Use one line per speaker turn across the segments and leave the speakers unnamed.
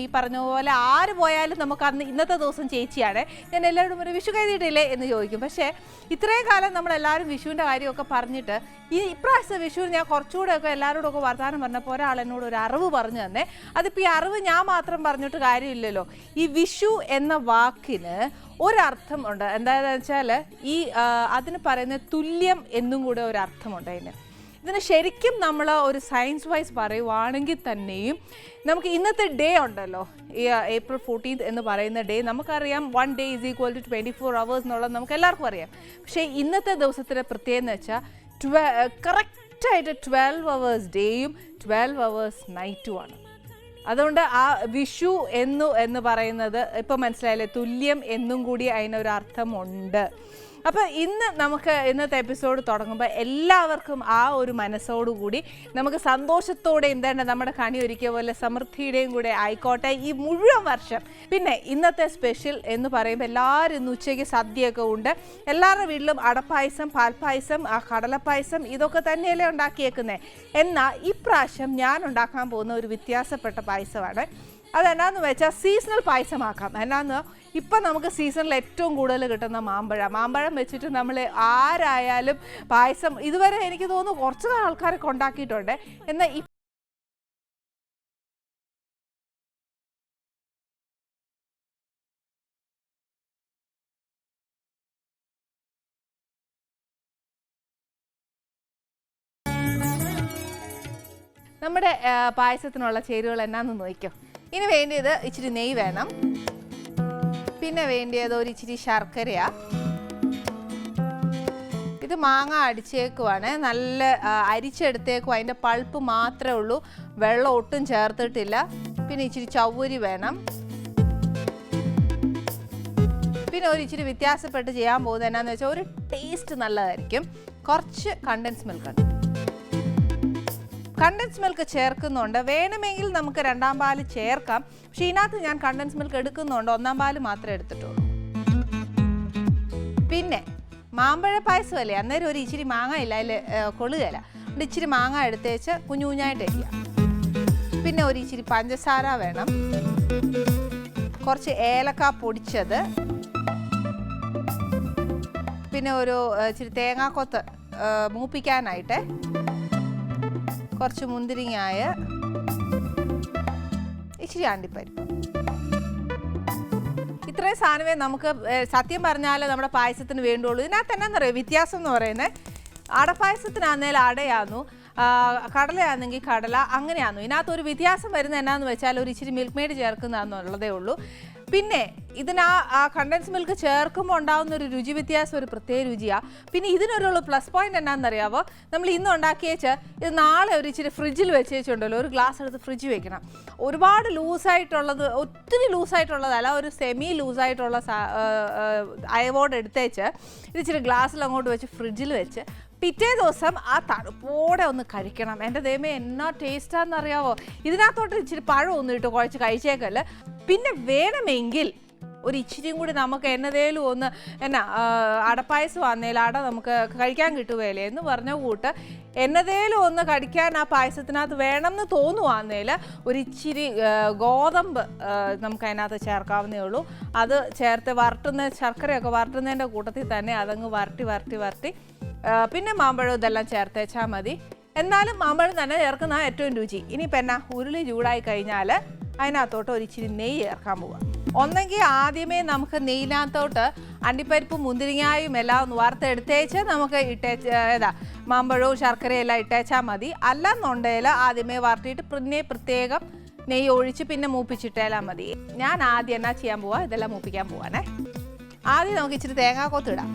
ഈ പറഞ്ഞ പോലെ ആര് പോയാലും നമുക്ക് അന്ന് ഇന്നത്തെ ദിവസം ചേച്ചിയാണ്. ഞാൻ എല്ലാവരോടും ഒരു വിഷു കഴിഞ്ഞിട്ടില്ലേ എന്ന് ചോദിക്കും. പക്ഷേ ഇത്രയും കാലം നമ്മളെല്ലാവരും വിഷുവിൻ്റെ കാര്യമൊക്കെ പറഞ്ഞിട്ട് ഇപ്രാവശ്യത്തെ വിഷുവിന് ഞാൻ കുറച്ചുകൂടെയൊക്കെ എല്ലാവരോടൊക്കെ വർത്തമാനം പറഞ്ഞപ്പോൾ ഒരാൾ എന്നോട് ഒരു അറിവ് പറഞ്ഞു തന്നെ. അതിപ്പോൾ ഈ അറിവ് ഞാൻ മാത്രം പറഞ്ഞിട്ട് കാര്യമില്ലല്ലോ. ഈ വിഷു എന്ന വാക്കിന് ഒരർത്ഥം ഉണ്ട്. എന്താണെന്ന് വെച്ചാൽ അതിന് പറയുന്ന തുല്യം എന്നും കൂടെ ഒരർത്ഥമുണ്ട്. ഇതിന് ശരിക്കും നമ്മൾ ഒരു സയൻസ് വൈസ് പറയുവാണെങ്കിൽ തന്നെയും നമുക്ക് ഇന്നത്തെ ഡേ ഉണ്ടല്ലോ, ഈ April 14th എന്ന് പറയുന്ന ഡേ നമുക്കറിയാം 1 day is equal to 24 hours എന്നുള്ളത് നമുക്ക് എല്ലാവർക്കും അറിയാം. പക്ഷേ ഇന്നത്തെ ദിവസത്തിൻ്റെ പ്രത്യേകത എന്ന് വെച്ചാൽ കറക്റ്റായിട്ട് 12 hours ഡേയും 12 hours നൈറ്റുമാണ്. അതുകൊണ്ട് ആ വിഷു എന്ന് പറയുന്നത് ഇപ്പം മനസ്സിലായില്ലേ, തുല്യം എന്നും കൂടി അതിനൊരു അർത്ഥമുണ്ട്. അപ്പോൾ നമുക്ക് ഇന്നത്തെ എപ്പിസോഡ് തുടങ്ങുമ്പോൾ എല്ലാവർക്കും ആ ഒരു മനസ്സോടുകൂടി നമുക്ക് സന്തോഷത്തോടെ എന്താണ് നമ്മുടെ കണി ഒരുക്കിയ പോലെ സമൃദ്ധിയുടെയും കൂടെ ആയിക്കോട്ടെ ഈ മുഴുവൻ വർഷം. പിന്നെ ഇന്നത്തെ സ്പെഷ്യൽ എന്ന് പറയുമ്പോൾ എല്ലാവരും ഇന്ന് ഉച്ചയ്ക്ക് സദ്യയൊക്കെ ഉണ്ട്. എല്ലാവരുടെ വീട്ടിലും അടപ്പായസം, പാൽപ്പായസം, കടലപ്പായസം ഇതൊക്കെ തന്നെയല്ലേ ഉണ്ടാക്കിയേക്കുന്നത്. എന്നാൽ ഇപ്രാവശ്യം ഞാൻ ഉണ്ടാക്കാൻ പോകുന്ന ഒരു വ്യത്യാസപ്പെട്ട പായസമാണ്. അതെന്നാന്ന് വെച്ചാൽ സീസണൽ പായസമാക്കാം. എന്നാന്ന് ഇപ്പം നമുക്ക് സീസണിൽ ഏറ്റവും കൂടുതൽ കിട്ടുന്ന മാമ്പഴം വെച്ചിട്ട് നമ്മൾ ആരായാലും പായസം ഇതുവരെ എനിക്ക് തോന്നുന്നു കുറച്ച് ആൾക്കാരൊക്കെ ഉണ്ടാക്കിയിട്ടുണ്ട്. എന്നാൽ നമ്മുടെ പായസത്തിനുള്ള ചേരുവകൾ എന്നാന്ന് നോക്കാം. ഇനി വേണ്ടിയത് ഇച്ചിരി നെയ്യ് വേണം. പിന്നെ വേണ്ടിയത് ഒരു ഇച്ചിരി ശർക്കരയാ. ഇത് മാങ്ങ അടിച്ചേക്കുവാണ്, നല്ല അരിച്ചെടുത്തേക്കും. അതിൻ്റെ പൾപ്പ് മാത്രമേ ഉള്ളൂ, വെള്ളം ഒട്ടും ചേർത്തിട്ടില്ല. പിന്നെ ഇച്ചിരി ചവ്വരി വേണം. പിന്നെ ഒരു ഇച്ചിരി വ്യത്യാസപ്പെട്ട് ചെയ്യാൻ പോകുന്നത് എന്നാന്ന് വെച്ചാൽ ഒരു ടേസ്റ്റ് നല്ലതായിരിക്കും. കുറച്ച് കണ്ടൻസ് മിൽക്ക് ഉണ്ട്. കണ്ടൻസ് മിൽക്ക് ചേർക്കുന്നുണ്ട്. വേണമെങ്കിൽ നമുക്ക് 2ാം പാല് ചേർക്കാം. പക്ഷെ ഇതിനകത്ത് ഞാൻ കണ്ടൻസ് മിൽക്ക് എടുക്കുന്നുണ്ട്, 1ാം പാല് മാത്രമേ എടുത്തിട്ടുള്ളൂ. പിന്നെ മാമ്പഴ പായസമല്ലേ, അന്നേരം ഒരു ഇച്ചിരി മാങ്ങ ഇല്ല, അതിൽ കൊള്ളുകയില്ല. അതുകൊണ്ട് ഇച്ചിരി മാങ്ങ എടുത്തേച്ച് കുഞ്ഞു കുഞ്ഞായിട്ട് അരിയാം. പിന്നെ ഒരു ഇച്ചിരി പഞ്ചസാര വേണം, കുറച്ച് ഏലക്ക പൊടിച്ചത്, പിന്നെ ഒരു ഇച്ചിരി തേങ്ങാക്കൊത്ത് മൂപ്പിക്കാനായിട്ട്, കുറച്ച് മുന്തിരിങ്ങായ, ഇച്ചിരി അണ്ടിപ്പരിപ്പ്. ഇത്രയും സാധനമേ നമുക്ക് സത്യം പറഞ്ഞാൽ നമ്മുടെ പായസത്തിന് വേണ്ടുള്ളൂ. ഇതിനകത്ത് എന്നാന്നറിയോ വ്യത്യാസം എന്ന് പറയുന്നത്, അടപ്പായസത്തിനാന്നേൽ അടയാന്നു, കടലയാണെങ്കിൽ കടല, അങ്ങനെയാന്നു. ഇതിനകത്ത് ഒരു വ്യത്യാസം വരുന്നത് എന്നാന്ന് വെച്ചാൽ ഒരു ഇച്ചിരി മിൽക്ക് മെയ്ഡ് ചേർക്കുന്നതെന്നുള്ളതേ ഉള്ളൂ. പിന്നെ ആ കണ്ടൻസ് മിൽക്ക് ചേർക്കുമ്പോൾ ഉണ്ടാകുന്ന ഒരു രുചി വ്യത്യാസം ഒരു പ്രത്യേക രുചിയാണ്. പിന്നെ ഇതിനൊരു പ്ലസ് പോയിന്റ് എന്നാണെന്നറിയാവോ, നമ്മൾ ഇന്ന് ഉണ്ടാക്കിയേച്ച് ഇത് നാളെ ഒരു ഇച്ചിരി ഫ്രിഡ്ജിൽ വെച്ചേച്ചുണ്ടല്ലോ, ഒരു ഗ്ലാസ് എടുത്ത് ഫ്രിഡ്ജ് വെക്കണം. ഒരുപാട് ലൂസായിട്ടുള്ളത്, ഒത്തിരി ലൂസായിട്ടുള്ളതല്ല, ഒരു സെമി ലൂസായിട്ടുള്ള അയവോട് എടുത്തേച്ച് ഇത് ഇച്ചിരി ഗ്ലാസ്സിൽ അങ്ങോട്ട് വെച്ച് ഫ്രിഡ്ജിൽ വെച്ച് പിറ്റേ ദിവസം ആ തണുപ്പോടെ ഒന്ന് കഴിക്കണം. എൻ്റെ ദൈവമേ എന്നാ ടേസ്റ്റാണെന്നറിയാവോ. ഇതിനകത്തോട്ട് ഇച്ചിരി പഴം ഒന്നും ഇട്ട് കുഴച്ച് കഴിച്ചേക്കല്ല. പിന്നെ വേണമെങ്കിൽ ഒരു ഇച്ചിരിയും കൂടി നമുക്ക് എന്നതേലും ഒന്ന് അടപ്പായസം വന്നേൽ അട നമുക്ക് കഴിക്കാൻ കിട്ടുകയില്ലേ എന്ന് പറഞ്ഞ കൂട്ട് എന്നതേലും ഒന്ന് കടിക്കാൻ ആ പായസത്തിനകത്ത് വേണം എന്ന് തോന്നുവാന്നേൽ ഒരു ഇച്ചിരി ഗോതമ്പ് നമുക്ക് അതിനകത്ത് ചേർക്കാവുന്നേ ഉള്ളൂ. അത് ചേർത്ത് ശർക്കരയൊക്കെ വരട്ടുന്നതിൻ്റെ കൂട്ടത്തിൽ തന്നെ അതങ്ങ് വരട്ടി പിന്നെ മാമ്പഴം ഇതെല്ലാം ചേർത്തേച്ചാൽ മതി. എന്നാലും മാമ്പഴം തന്നെ ചേർക്കുന്ന ഏറ്റവും രുചി. ഇനിയിപ്പോൾ ഉരുളി ചൂടായി കഴിഞ്ഞാൽ അതിനകത്തോട്ട് ഒരു ഇച്ചിരി നെയ്യ് ചേർക്കാൻ പോവുക. ഒന്നെങ്കിൽ ആദ്യമേ നമുക്ക് നെയ്യിനകത്തോട്ട് അണ്ടിപ്പരിപ്പും മുന്തിരിങ്ങായും എല്ലാം ഒന്ന് വറുത്തെടുത്തേച്ച് നമുക്ക് മാമ്പഴവും ശർക്കരയും എല്ലാം ഇട്ടേച്ചാൽ മതി. അല്ലെന്നുണ്ടെങ്കിൽ ആദ്യമേ വറുത്തിട്ട് പിന്നെ പ്രത്യേകം നെയ്യ് ഒഴിച്ച് പിന്നെ മൂപ്പിച്ചിട്ടേലാൽ മതി. ഞാൻ ആദ്യം എന്നാ ചെയ്യാൻ പോവാ, ഇതെല്ലാം മൂപ്പിക്കാൻ പോവാനേ. ആദ്യം നമുക്ക് ഇച്ചിരി തേങ്ങാക്കൊത്ത് ഇടാം.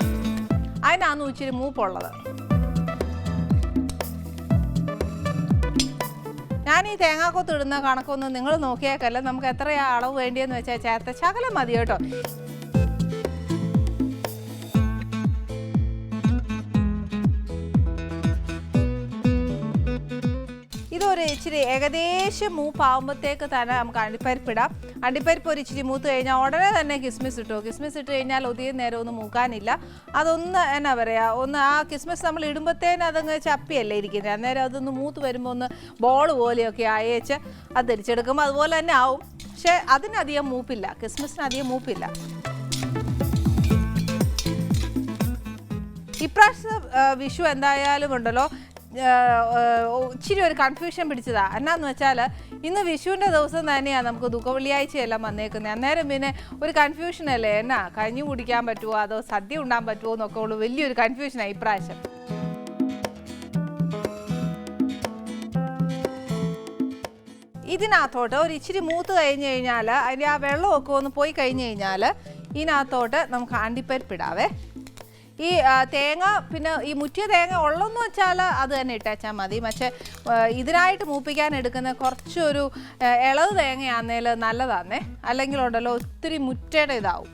അതിനാന്ന് ഇച്ചിരി മൂപ്പുള്ളത്. ഞാൻ ഈ തേങ്ങാക്കൊത്ത് ഇടുന്ന കണക്കൊന്നും നിങ്ങൾ നോക്കിയേക്കല്ല, നമുക്ക് എത്രയാ അളവ് വേണ്ടിയെന്ന് വെച്ചാൽ ചേർത്ത ശകലം മതി കേട്ടോ. ഇതൊരു ഇച്ചിരി ഏകദേശം മൂപ്പാവുമ്പോഴത്തേക്ക് തന്നെ നമുക്ക് അണ്ടിപ്പരിപ്പിടാം. അണ്ടിപ്പരിപ്പ് ഒരു ഇച്ചിരി മൂത്ത് കഴിഞ്ഞാൽ ഉടനെ തന്നെ കിസ്മിസ് ഇട്ടു. കിസ്മിസ് ഇട്ട് കഴിഞ്ഞാൽ ഒത്തിരി നേരം ഒന്നും മൂക്കാനില്ല. അതൊന്ന് എന്നാ പറയുക, ഒന്ന് ആ കിസ്മിസ് നമ്മൾ ഇടുമ്പോഴത്തേനും അതങ്ങ് ചപ്പിയല്ലേ ഇരിക്കുന്നത്. അന്നേരം അതൊന്ന് മൂത്ത് വരുമ്പോൾ ഒന്ന് ബോൾ പോലെയൊക്കെ അയച്ച് അത് തിരിച്ചെടുക്കുമ്പോൾ അതുപോലെ തന്നെ ആവും. പക്ഷേ അതിനധികം മൂപ്പില്ല, കിസ്മിസിന് അധികം മൂപ്പില്ല. ഇപ്രാവശ്യം വിഷു എന്തായാലും ഉണ്ടല്ലോ ഇച്ചിരി ഒരു കൺഫ്യൂഷൻ പിടിച്ചതാ. എന്നാന്ന് വെച്ചാൽ ഇന്ന് വിഷുവിൻ്റെ ദിവസം തന്നെയാണ് നമുക്ക് ദുഃഖവെള്ളിയാഴ്ചയെല്ലാം വന്നേക്കുന്നത്. അന്നേരം പിന്നെ ഒരു കൺഫ്യൂഷനല്ലേ, എന്നാ കഞ്ഞി കുടിക്കാൻ പറ്റുമോ അതോ സദ്യ ഉണ്ടാകാൻ പറ്റുമോ എന്നൊക്കെ ഉള്ളു വലിയൊരു കൺഫ്യൂഷനാണ് ഇപ്രാവശ്യം. ഇതിനകത്തോട്ട് ഒരു ഇച്ചിരി മൂത്ത് കഴിഞ്ഞ് കഴിഞ്ഞാൽ അതിൻ്റെ ആ വെള്ളമൊക്കെ ഒന്ന് പോയി കഴിഞ്ഞ് കഴിഞ്ഞാൽ ഇതിനകത്തോട്ട് നമുക്ക് അണ്ടിപ്പരിപ്പിടാവേ. ഈ തേങ്ങ പിന്നെ ഈ മുറ്റിയ തേങ്ങ ഉള്ളതെന്ന് വെച്ചാൽ അത് തന്നെ ഇട്ടേച്ചാൽ മതി. പക്ഷേ ഇതിനായിട്ട് മൂപ്പിക്കാൻ എടുക്കുന്ന കുറച്ചൊരു ഇളവ് തേങ്ങയാന്നേൽ നല്ലതാന്നേ, അല്ലെങ്കിൽ ഉണ്ടല്ലോ ഒത്തിരി മുറ്റയുടെ ഇതാവും.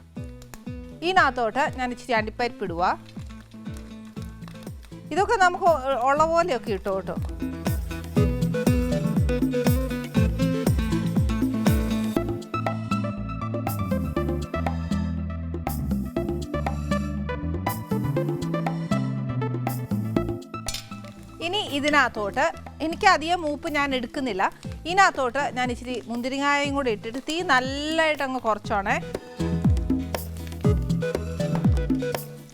ഇതിനകത്തോട്ട് ഞാൻ ഇച്ചിരി അണ്ടിപ്പരിപ്പിടുക. ഇതൊക്കെ നമുക്ക് ഉള്ള പോലെയൊക്കെ ഇട്ടു കേട്ടോ. ഇനി ഇതിനകത്തോട്ട് എനിക്ക് അധികം മൂപ്പ് ഞാൻ എടുക്കുന്നില്ല. ഇതിനകത്തോട്ട് ഞാൻ ഇച്ചിരി മുന്തിരിങ്ങായും കൂടി ഇട്ടിട്ട് തീ നല്ലതായിട്ട് അങ്ങ് കുറച്ചോണേ.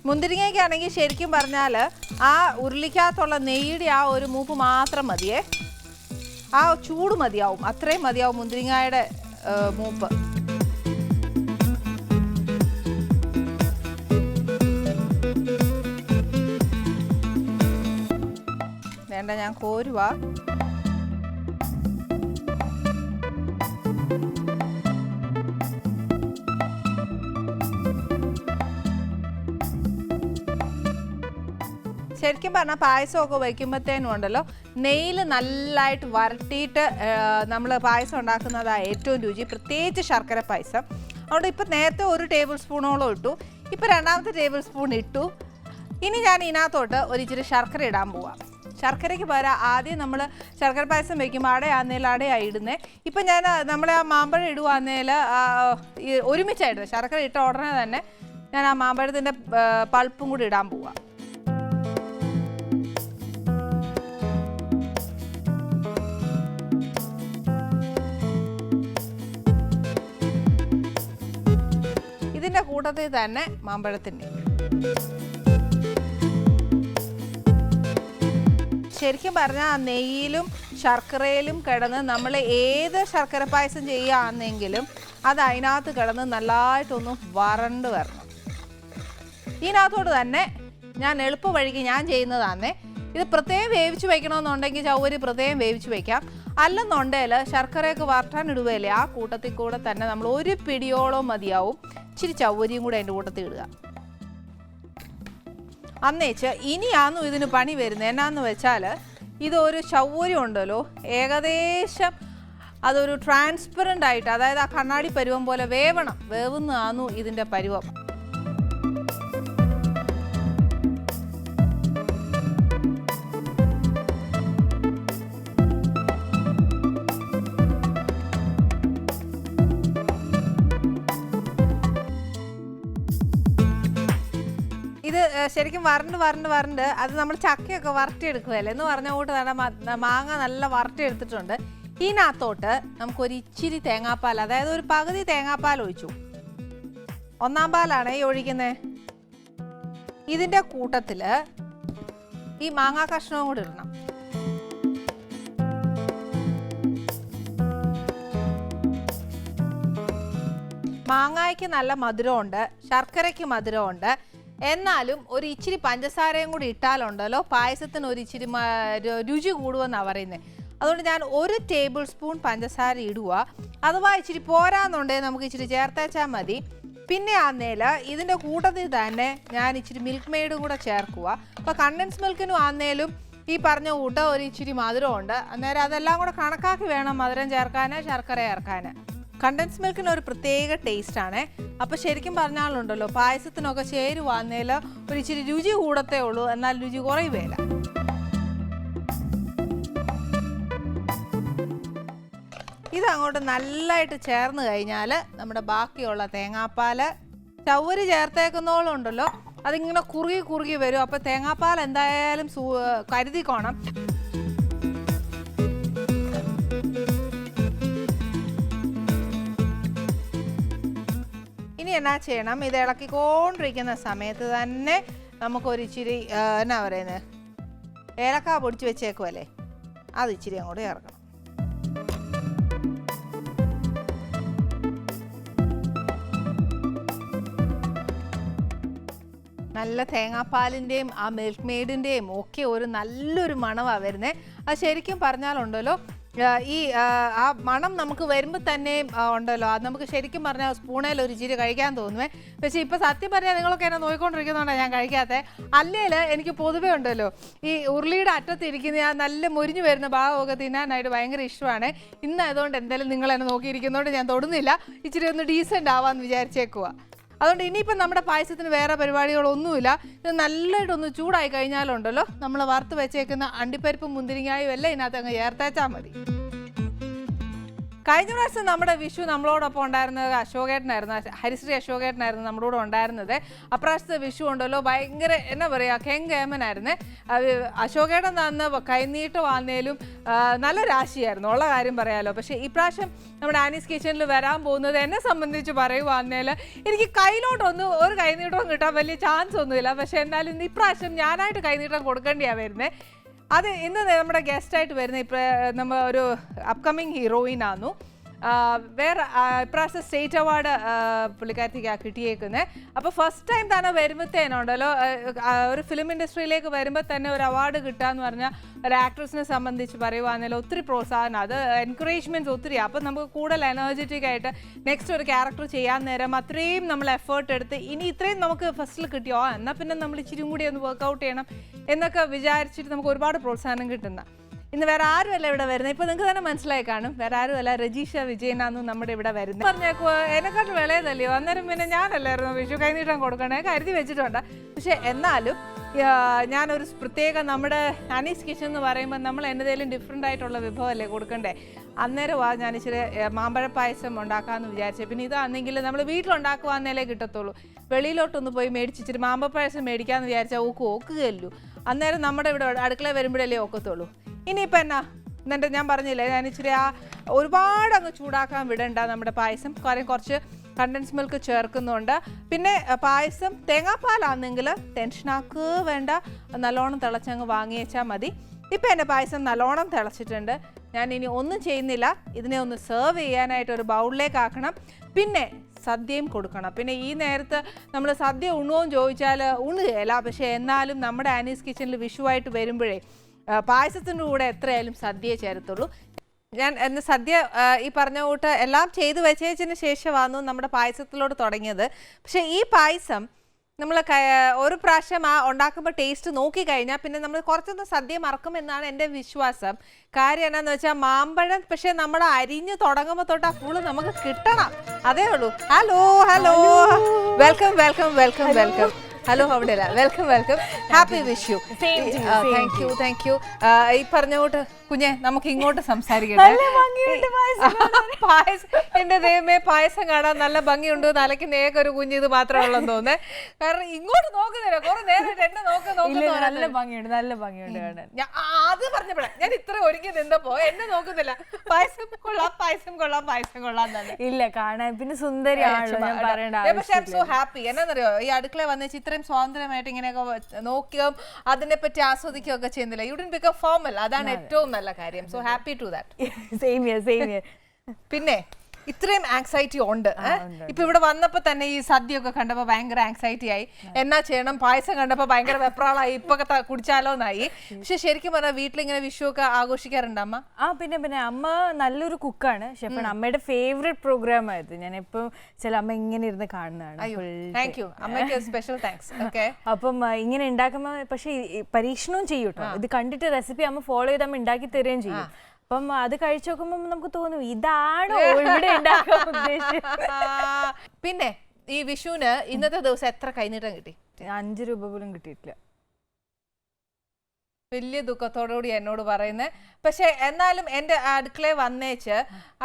മുന്തിരിങ്ങയ്ക്കാണെങ്കിൽ ശരിക്കും പറഞ്ഞാൽ ആ ഉരുളിക്കകത്തുള്ള നെയ്യുടെ ആ ഒരു മൂപ്പ് മാത്രം മതിയേ, ആ ചൂട് മതിയാവും, അത്രയും മതിയാവും മുന്തിരിങ്ങയുടെ മൂപ്പ്. വേണ്ട, ഞാൻ കോരുവാ. ശരിക്കും പറഞ്ഞാൽ പായസമൊക്കെ വയ്ക്കുമ്പോഴത്തേനും ഉണ്ടല്ലോ നെയ്യിൽ നല്ലതായിട്ട് വരട്ടിയിട്ട് നമ്മൾ പായസം ഉണ്ടാക്കുന്നതാണ് ഏറ്റവും രുചി, പ്രത്യേകിച്ച് ശർക്കര പായസം. അതുകൊണ്ട് ഇപ്പം നേരത്തെ 1 ടേബിൾ സ്പൂണോളം ഇട്ടു, ഇപ്പം 2ാമത്തെ ടേബിൾ സ്പൂൺ ഇട്ടു. ഇനി ഞാൻ ഇതിനകത്തോട്ട് ഒരു ഇച്ചിരി ശർക്കര ഇടാൻ പോവാം. ശർക്കരയ്ക്ക് പകരം ആദ്യം നമ്മൾ ശർക്കര പായസം വയ്ക്കുമ്പോൾ അടയാന്നേൽ അടയാണ് ഇടുന്നത്. ഇപ്പം ഞാൻ നമ്മൾ ആ മാമ്പഴം ഇടുവാന്നേൽ ഒരുമിച്ചായിടുന്നത്. ശർക്കര ഇട്ട ഉടനെ തന്നെ ഞാൻ ആ മാമ്പഴത്തിൻ്റെ പൾപ്പും കൂടി ഇടാൻ പോവാം. ഇതിൻ്റെ കൂട്ടത്തിൽ തന്നെ മാമ്പഴത്തിൻ്റെ. ശരിക്കും പറഞ്ഞാൽ ആ നെയ്യിലും ശർക്കരയിലും കിടന്ന് നമ്മൾ ഏത് ശർക്കര പായസം ചെയ്യുകയാണെങ്കിലും അത് അതിനകത്ത് കിടന്ന് നല്ലതായിട്ടൊന്ന് വരണ്ട് വരണം. ഇതിനകത്തോട് തന്നെ ഞാൻ എളുപ്പ വഴിക്ക് ഞാൻ ചെയ്യുന്നതാണേ. ഇത് പ്രത്യേകം വേവിച്ച് വയ്ക്കണമെന്നുണ്ടെങ്കിൽ ചവ്വരി പ്രത്യേകം വേവിച്ച് വയ്ക്കാം. അല്ലെന്നുണ്ടെങ്കിൽ ശർക്കരയൊക്കെ വരട്ടാൻ ഇടുകയല്ലേ, ആ കൂട്ടത്തിൽ കൂടെ തന്നെ നമ്മൾ ഒരു പിടിയോളം മതിയാവും ഇച്ചിരി ചവ്വരിയും കൂടെ അതിൻ്റെ കൂട്ടത്തിൽ ഇടുക. അന്നേച്ച് ഇനിയാന്നു ഇതിന് പണി വരുന്നത്. എന്നാന്ന് വെച്ചാൽ ഇതൊരു ചവ്വരി ഉണ്ടല്ലോ ഏകദേശം അതൊരു ട്രാൻസ്പെറൻ്റ് ആയിട്ട്, അതായത് ആ കണ്ണാടി പരുവം പോലെ വേവണം. വേവുന്നതാന്നു ഇതിൻ്റെ പരുവം. ഇത് ശരിക്കും വരണ്ട് അത് നമ്മൾ ചക്കയൊക്കെ വരട്ടിയെടുക്കുകയല്ലേ എന്ന് പറഞ്ഞ കൂട്ട് തന്നെ മാങ്ങ നല്ല വരട്ടിയെടുത്തിട്ടുണ്ട്. ഇതിനകത്തോട്ട് നമുക്കൊരു ഇച്ചിരി തേങ്ങാപ്പാൽ, അതായത് ഒരു പകുതി തേങ്ങാപ്പാൽ ഒഴിച്ചു. 1/4 പാലാണ് ഈ ഒഴിക്കുന്നത്. ഇതിൻ്റെ കൂട്ടത്തിൽ ഈ മാങ്ങാ കഷ്ണവും കൂടി ഇടണം. മാങ്ങയ്ക്ക് നല്ല മധുരമുണ്ട്, ശർക്കരയ്ക്ക് മധുരമുണ്ട്. എന്നാലും ഒരു ഇച്ചിരി പഞ്ചസാരയും കൂടി ഇട്ടാലുണ്ടല്ലോ പായസത്തിന് ഒരു ഇച്ചിരി രുചി കൂടുമെന്നാണ് പറയുന്നത്. അതുകൊണ്ട് ഞാൻ 1 ടേബിൾ സ്പൂൺ പഞ്ചസാര ഇടുക. അഥവാ ഇച്ചിരി പോരാന്നുണ്ടെങ്കിൽ നമുക്ക് ഇച്ചിരി ചേർത്തേച്ചാൽ മതി. പിന്നെ ആന്നേൽ ഇതിൻ്റെ കൂട്ടത്തിൽ തന്നെ ഞാൻ ഇച്ചിരി മിൽക്ക് മെയ്ഡും കൂടെ ചേർക്കുക. അപ്പോൾ കണ്ടൻസ് മിൽക്കിനും ആന്നേലും ഈ പറഞ്ഞ കൂട്ട ഒരു ഇച്ചിരി മധുരമുണ്ട്. അന്നേരം അതെല്ലാം കൂടെ കണക്കാക്കി വേണം മധുരം ചേർക്കാൻ, ശർക്കര ചേർക്കാൻ. കണ്ടൻസ് മിൽക്കിന് ഒരു പ്രത്യേക ടേസ്റ്റാണ്. അപ്പോൾ ശരിക്കും പറഞ്ഞാലുണ്ടല്ലോ പായസത്തിനൊക്കെ ചേരുവാന്നേൽ ഒരു ഇച്ചിരി രുചി കൂടത്തേ ഉള്ളൂ, എന്നാൽ രുചി കുറയുകയില്ല. ഇത് അങ്ങോട്ട് നല്ലതായിട്ട് ചേർന്ന് കഴിഞ്ഞാൽ നമ്മുടെ ബാക്കിയുള്ള തേങ്ങാപ്പാല് ചവ്വരി ചേർത്തേക്കുന്നോളം ഉണ്ടല്ലോ അതിങ്ങനെ കുറുകി കുറുകി വരും. അപ്പോൾ തേങ്ങാപ്പാൽ എന്തായാലും കരുതിക്കോണം. ഇനി എന്നാ ചെയ്യണം, ഇത് ഇളക്കിക്കൊണ്ടിരിക്കുന്ന സമയത്ത് തന്നെ നമുക്കൊരിച്ചിരി എന്നാ പറയുന്നത്, ഏലക്ക പൊടിച്ച് വെച്ചേക്കുമല്ലേ, അത് ഇച്ചിരി അങ്ങോട്ട് ചേർക്കണം. നല്ല തേങ്ങാപ്പാലിൻ്റെയും ആ മിൽക്ക് മെയ്ഡിൻ്റെയും ഒക്കെ ഒരു നല്ലൊരു മണമാണ് വരുന്നത്. അത് ശരിക്കും പറഞ്ഞാലുണ്ടല്ലോ ഈ ആ മണം നമുക്ക് വരുമ്പോൾ തന്നെ ഉണ്ടല്ലോ, അത് നമുക്ക് ശരിക്കും പറഞ്ഞാൽ സ്പൂണേൽ ഒരു ഇച്ചിരി കഴിക്കാൻ തോന്നുവേ. പക്ഷേ ഇപ്പോൾ സത്യം പറഞ്ഞാൽ നിങ്ങളൊക്കെ എന്നെ നോക്കിക്കൊണ്ടിരിക്കുന്നതുകൊണ്ടാണ് ഞാൻ കഴിക്കാത്തത്. അല്ലെങ്കിൽ എനിക്ക് പൊതുവേ ഉണ്ടല്ലോ ഈ ഉരുളിയുടെ അറ്റത്തിരിക്കുന്ന ആ നല്ല മുരിഞ്ഞു വരുന്ന ഭാഗമൊക്കെ തിന്നാനായിട്ട് ഭയങ്കര ഇഷ്ടമാണ്. ഇന്നായതുകൊണ്ട് എന്തായാലും നിങ്ങൾ എന്നെ നോക്കിയിരിക്കുന്നതുകൊണ്ട് ഞാൻ തൊടുന്നില്ല, ഇച്ചിരി ഒന്ന് ഡീസൻ്റ് ആവാമെന്ന് വിചാരിച്ചേക്കുക. അതുകൊണ്ട് ഇനിയിപ്പം നമ്മുടെ പായസത്തിന് വേറെ പരിപാടികളൊന്നുമില്ല. ഇത് നല്ലതായിട്ടൊന്ന് ചൂടായി കഴിഞ്ഞാലുണ്ടല്ലോ നമ്മൾ വറുത്ത് വെച്ചേക്കുന്ന അണ്ടിപ്പരിപ്പും മുന്തിരിങ്ങായും എല്ലാം ഇതിനകത്ത് അങ്ങ് ചേർത്തേച്ചാൽ മതി. കഴിഞ്ഞ പ്രാവശ്യം നമ്മുടെ വിഷു നമ്മളോടൊപ്പം ഉണ്ടായിരുന്നത് അശോകേട്ടനായിരുന്നു, ഹരിശ്രീ അശോകേട്ടനായിരുന്നു നമ്മുടെ കൂടെ ഉണ്ടായിരുന്നത്. അപ്രാവശ്യത്തെ വിഷു ഉണ്ടല്ലോ ഭയങ്കര എന്നാ പറയുക കെങ്കേമനായിരുന്നു. അശോകേട്ടൻ തന്ന് കൈനീട്ട് വന്നേലും നല്ല രാശിയായിരുന്നു, ഉള്ള കാര്യം പറയാമല്ലോ. പക്ഷേ ഇപ്രാവശ്യം നമ്മുടെ ആനീസ് കിച്ചണിൽ വരാൻ പോകുന്നത് എന്നെ സംബന്ധിച്ച് പറയുവാന്നേൽ എനിക്ക് കയ്യിലോട്ടൊന്നും ഒരു കൈനീട്ടവും കിട്ടാൻ വലിയ ചാൻസ് ഒന്നുമില്ല. പക്ഷേ എന്നാലും ഇപ്രാവശ്യം ഞാനായിട്ട് കൈനീട്ടം കൊടുക്കേണ്ടിയാണ് വരുന്നത്. അത് ഇന്ന് നമ്മുടെ ഗസ്റ്റായിട്ട് വരുന്ന നമ്മൾ ഒരു അപ്കമിങ് ഹീറോയിനാന്നു. വേറെ ഇപ്രാവശ്യം സ്റ്റേറ്റ് അവാർഡ് പുള്ളിക്കാരത്തിക്കാണ് കിട്ടിയേക്കുന്നത്. അപ്പോൾ ഫസ്റ്റ് ടൈം തന്നെ വരുമ്പോഴത്തേനുണ്ടല്ലോ ഒരു ഫിലിം ഇൻഡസ്ട്രിയിലേക്ക് വരുമ്പോൾ തന്നെ ഒരു അവാർഡ് കിട്ടുക എന്ന് പറഞ്ഞാൽ ഒരു ആക്ട്രസിനെ സംബന്ധിച്ച് പറയുവാണെങ്കിലും ഒത്തിരി പ്രോത്സാഹനം, അത് എൻകറേജ്മെൻറ്റ്സ് ഒത്തിരിയാണ്. അപ്പോൾ നമുക്ക് കൂടുതൽ എനർജറ്റിക് ആയിട്ട് നെക്സ്റ്റ് ഒരു ക്യാരക്ടർ ചെയ്യാൻ നേരം അത്രയും നമ്മൾ എഫേർട്ട് എടുത്ത് ഇനി ഇത്രയും നമുക്ക് ഫസ്റ്റിൽ കിട്ടിയോ എന്നാൽ പിന്നെ നമ്മൾ ഇച്ചിരി കൂടി ഒന്ന് വർക്കൗട്ട് ചെയ്യണം എന്നൊക്കെ വിചാരിച്ചിട്ട് നമുക്ക് ഒരുപാട് പ്രോത്സാഹനം കിട്ടുന്ന. ഇന്ന് വേറെ ആരുമല്ല ഇവിടെ വരുന്നത്. ഇപ്പോൾ നിങ്ങൾക്ക് തന്നെ മനസ്സിലായി കാണും, വേറെ ആരുമല്ല രജീഷ വിജയനാന്നു നമ്മുടെ ഇവിടെ വരുന്നത്. പറഞ്ഞേക്കോ എന്നെക്കാട്ട് വിളയതല്ലയോ, അന്നേരം പിന്നെ ഞാനല്ലായിരുന്നു വിഷു കൈനീട്ടം കൊടുക്കണേ കരുതി വെച്ചിട്ടുണ്ട്. പക്ഷെ എന്നാലും ഞാനൊരു പ്രത്യേക നമ്മുടെ ആനീസ് കിച്ചൺ എന്ന് പറയുമ്പോൾ നമ്മൾ എന്നതേലും ഡിഫറെൻ്റ് ആയിട്ടുള്ള വിഭവമല്ലേ കൊടുക്കണ്ടേ. അന്നേരമാ ഞാൻ ഇച്ചിരി മാമ്പഴ പായസം ഉണ്ടാക്കാമെന്ന് വിചാരിച്ചത്. പിന്നെ ഇതാണെങ്കിൽ നമ്മൾ വീട്ടിലുണ്ടാക്കുവാന്നേലേ കിട്ടത്തുള്ളൂ. വെളിയിലോട്ടൊന്ന് പോയി മേടിച്ചിട്ട് മാമ്പഴ പായസം മേടിക്കാമെന്ന് വിചാരിച്ചാൽ ഒക്കുകയല്ലോ. അന്നേരം നമ്മുടെ ഇവിടെ അടുക്കള വരുമ്പോഴല്ലേ ഒക്കത്തുള്ളൂ. ഇനിയിപ്പോൾ എന്നാ എന്നിട്ട് ഞാൻ പറഞ്ഞില്ലേ ഞാൻ ഇച്ചിരി ഒരുപാട് അങ്ങ് ചൂടാക്കാൻ വിടണ്ട നമ്മുടെ പായസം. കാര്യം കുറച്ച് കണ്ടൻസ് മിൽക്ക് ചേർക്കുന്നുണ്ട്. പിന്നെ പായസം തേങ്ങാപ്പാലാണെങ്കിൽ ടെൻഷനാക്കുക വേണ്ട, നല്ലോണം തിളച്ചങ്ങ് വാങ്ങി വെച്ചാൽ മതി. ഇപ്പം എൻ്റെ പായസം നല്ലോണം തിളച്ചിട്ടുണ്ട്. ഞാൻ ഇനി ഒന്നും ചെയ്യുന്നില്ല, ഇതിനെ ഒന്ന് സെർവ് ചെയ്യാനായിട്ട് ഒരു ബൗളിലേക്ക് ആക്കണം. പിന്നെ സദ്യയും കൊടുക്കണം. പിന്നെ ഈ നേരത്ത് നമ്മൾ സദ്യ ഉണ്ണുമെന്ന് ചോദിച്ചാൽ ഉണ്ണുകയില്ല. പക്ഷേ എന്നാലും നമ്മുടെ ആനീസ് കിച്ചണിൽ വിഷുവായിട്ട് വരുമ്പോഴേ പായസത്തിൻ്റെ കൂടെ എത്രയായാലും സദ്യയെ ചേരത്തുള്ളൂ. ഞാൻ എന്ന് സദ്യ ഈ പറഞ്ഞ കൂട്ട് എല്ലാം ചെയ്ത് വെച്ചതിന് ശേഷമാണ് നമ്മുടെ പായസത്തിലോട് തുടങ്ങിയത്. പക്ഷേ ഈ പായസം നമ്മൾ ഒരു പ്രാവശ്യം ഉണ്ടാക്കുമ്പോൾ ടേസ്റ്റ് നോക്കിക്കഴിഞ്ഞാൽ പിന്നെ നമ്മൾ കുറച്ചൊന്ന് സദ്യ മറക്കുമെന്നാണ് എൻ്റെ വിശ്വാസം. കാര്യം എന്നാന്ന് വെച്ചാൽ മാമ്പഴം പക്ഷേ നമ്മൾ അരിഞ്ഞ് തുടങ്ങുമ്പോൾ തൊട്ട് ആ ഫുള്ള് നമുക്ക് കിട്ടണം, അതേ ഉള്ളൂ. Hello hello, welcome welcome welcome welcome. Hello അവിടെയല്ല, welcome welcome, happy Vishu. Thank you thank you. ഈ പറഞ്ഞോട്ട് കുഞ്ഞെ നമുക്ക് ഇങ്ങോട്ട് സംസാരിക്കട്ടെ. പായസം എൻ്റെ ദൈവമേ, പായസം കാണാൻ നല്ല ഭംഗിയുണ്ട്. തലയ്ക്ക് നേക്കൊരു കുഞ്ഞ് ഇത് മാത്രമേ ഉള്ളെന്ന് തോന്നേ. കാരണം ഇങ്ങോട്ട് നോക്കുന്നില്ല, കുറെ നേരം എന്നെ
നല്ല ഭംഗിയുണ്ട്, നല്ല ഭംഗിയുണ്ട് കാണാൻ.
അത് പറഞ്ഞപ്പോഴേ ഞാൻ ഇത്ര ഒരുങ്ങി നിന്നപ്പോ എന്നെ നോക്കുന്നില്ല. പായസം കൊള്ളാം, പായസം കൊള്ളാം, പായസം കൊള്ളാം തന്നെ.
ഇല്ല കാണാൻ പിന്നെ സുന്ദരിയാണല്ലോ, ഞാൻ പറയണ്ട.
പക്ഷെ ഐ എം സോ ഹാപ്പി. എന്നാന്നറിയോ, ഈ അടുക്കള വന്ന ഇത്രയും സ്വാതന്ത്ര്യമായിട്ട് ഇങ്ങനെയൊക്കെ നോക്കുകയും അതിനെ പറ്റി ആസ്വദിക്കുകയും ഒക്കെ ചെയ്യുന്നില്ല. യു ഡിഡ്ന്റ് ബിക്കം ഫോർമൽ, അതാണ് ഏറ്റവും നല്ല കാര്യം. So happy to that.
Same here, same here.
പിന്നെ ഇത്രയും ആങ്സൈറ്റി ഉണ്ട്. ഇപ്പൊ ഇവിടെ വന്നപ്പോ തന്നെ ഈ സദ്യയൊക്കെ കണ്ടപ്പോ ഭയങ്കര ആങ്സൈറ്റി ആയി. എന്നാ ചെയ്യണം, പായസം കണ്ടപ്പോ ഭയങ്കര വെപ്രാളായി, ഇപ്പൊ കുടിച്ചാലോന്നായി. പക്ഷെ ശരിക്കും പറഞ്ഞാൽ വീട്ടിലിങ്ങനെ വിഷു ഒക്കെ ആഘോഷിക്കാറുണ്ട് അമ്മ?
പിന്നെ അമ്മ നല്ലൊരു കുക്കാണ്, ഷെഫാണ്. അമ്മയുടെ ഫേവറേറ്റ് പ്രോഗ്രാം ആയത്. ഞാൻ എപ്പോഴും ചില അമ്മ ഇങ്ങനെ ഇരുന്ന് കാണുന്നതാണ്. അപ്പം ഇങ്ങനെ ഉണ്ടാക്കുമ്പോ പക്ഷെ പരീക്ഷണവും ചെയ്യും കേട്ടോ. ഇത് കണ്ടിട്ട് റെസിപ്പി അമ്മ ഫോളോ ചെയ്ത് അമ്മ ഉണ്ടാക്കി തരുകയും ചെയ്യും. അപ്പം അത് കഴിച്ചു നോക്കുമ്പോ നമുക്ക് തോന്നും ഇതാണോ ഇവിടെ ഉണ്ടാക്കാൻ ഉദ്ദേശിച്ചത്.
പിന്നെ ഈ വിഷുവിന് ഇന്നത്തെ ദിവസം എത്ര കൈനീട്ടം കിട്ടി?
5 രൂപ പോലും കിട്ടിയിട്ടില്ല.
വലിയ ദുഃഖത്തോടുകൂടി എന്നോട് പറയുന്നത്. പക്ഷെ എന്നാലും എൻ്റെ അടുക്കളയിൽ വന്നേച്ച്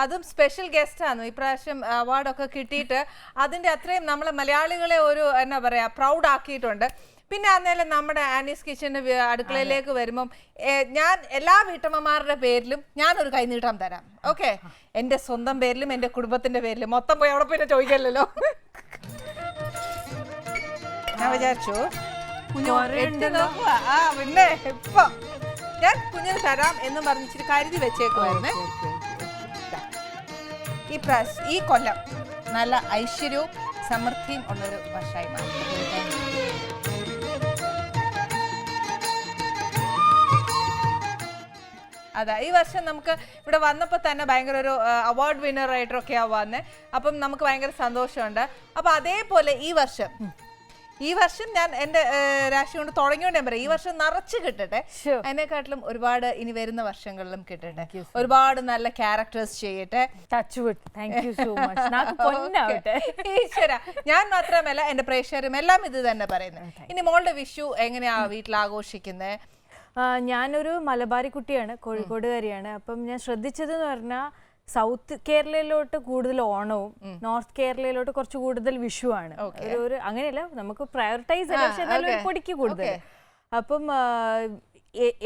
അതും സ്പെഷ്യൽ ഗസ്റ്റാണ് ഇപ്രാവശ്യം അവാർഡൊക്കെ കിട്ടിയിട്ട് അതിൻ്റെ അത്രയും നമ്മളെ മലയാളികളെ ഒരു എന്നാ പറയുക പ്രൗഡ് ആക്കിയിട്ടുണ്ട്. പിന്നെ അന്നേരം നമ്മുടെ ആനീസ് കിച്ചൻ്റെ അടുക്കളയിലേക്ക് വരുമ്പം ഞാൻ എല്ലാ വീട്ടമ്മമാരുടെ പേരിലും ഞാനൊരു കൈനീട്ടം തരാം. ഓക്കെ, എൻ്റെ സ്വന്തം പേരിലും എൻ്റെ കുടുംബത്തിൻ്റെ പേരിലും. മൊത്തം പോയി അവിടെ പിന്നെ ചോദിക്കല്ലോ. ഞാൻ വിചാരിച്ചു പിന്നെ ഇപ്പൊ ഞാൻ കുഞ്ഞിന് തരാം എന്ന് പറഞ്ഞിട്ട് കരുതി വെച്ചേക്കുമായിരുന്നേ. ഈ കൊല്ലം നല്ല ഐശ്വര്യവും സമൃദ്ധിയും ഉള്ളൊരു വർഷമായി മാറി. അതാ ഈ വർഷം നമുക്ക് ഇവിടെ വന്നപ്പോൾ തന്നെ ഭയങ്കര ഒരു അവാർഡ് വിന്നർ ആയിട്ടൊക്കെയാ വന്നേ. അപ്പം നമുക്ക് ഭയങ്കര സന്തോഷമുണ്ട്. അപ്പൊ അതേപോലെ ഈ വർഷം ഞാൻ എൻ്റെ രാശി കൊണ്ട് തുടങ്ങിയോണ്ട് ഞാൻ പറയാം, ഈ വർഷം നിറച്ച് കിട്ടട്ടെ. അതിനെക്കാട്ടിലും ഒരുപാട് ഇനി വരുന്ന വർഷങ്ങളിലും കിട്ടട്ടെ. ഒരുപാട് നല്ല ക്യാരക്ടേഴ്സ് ചെയ്യട്ടെ. ഈശ്വര, ഞാൻ മാത്രമല്ല എൻ്റെ പ്രേക്ഷകരും എല്ലാം ഇത് തന്നെ പറയുന്നത്. ഇനി മോളുടെ വിഷു എങ്ങനെയാ വീട്ടിൽ ആഘോഷിക്കുന്നത്?
ഞാനൊരു മലബാരി കുട്ടിയാണ്, കോഴിക്കോടുകാരിയാണ്. അപ്പം ഞാൻ ശ്രദ്ധിച്ചതെന്ന് പറഞ്ഞാൽ സൗത്ത് കേരളയിലോട്ട് കൂടുതൽ ഓണവും നോർത്ത് കേരളയിലോട്ട് കുറച്ച് കൂടുതൽ വിഷുവാണ്. ഒരു അങ്ങനെയല്ല, നമുക്ക് പ്രയോറിറ്റൈസ് അല്ല, പക്ഷെ എന്നാലും ഒരു പൊടിക്ക് കൂടുതൽ. അപ്പം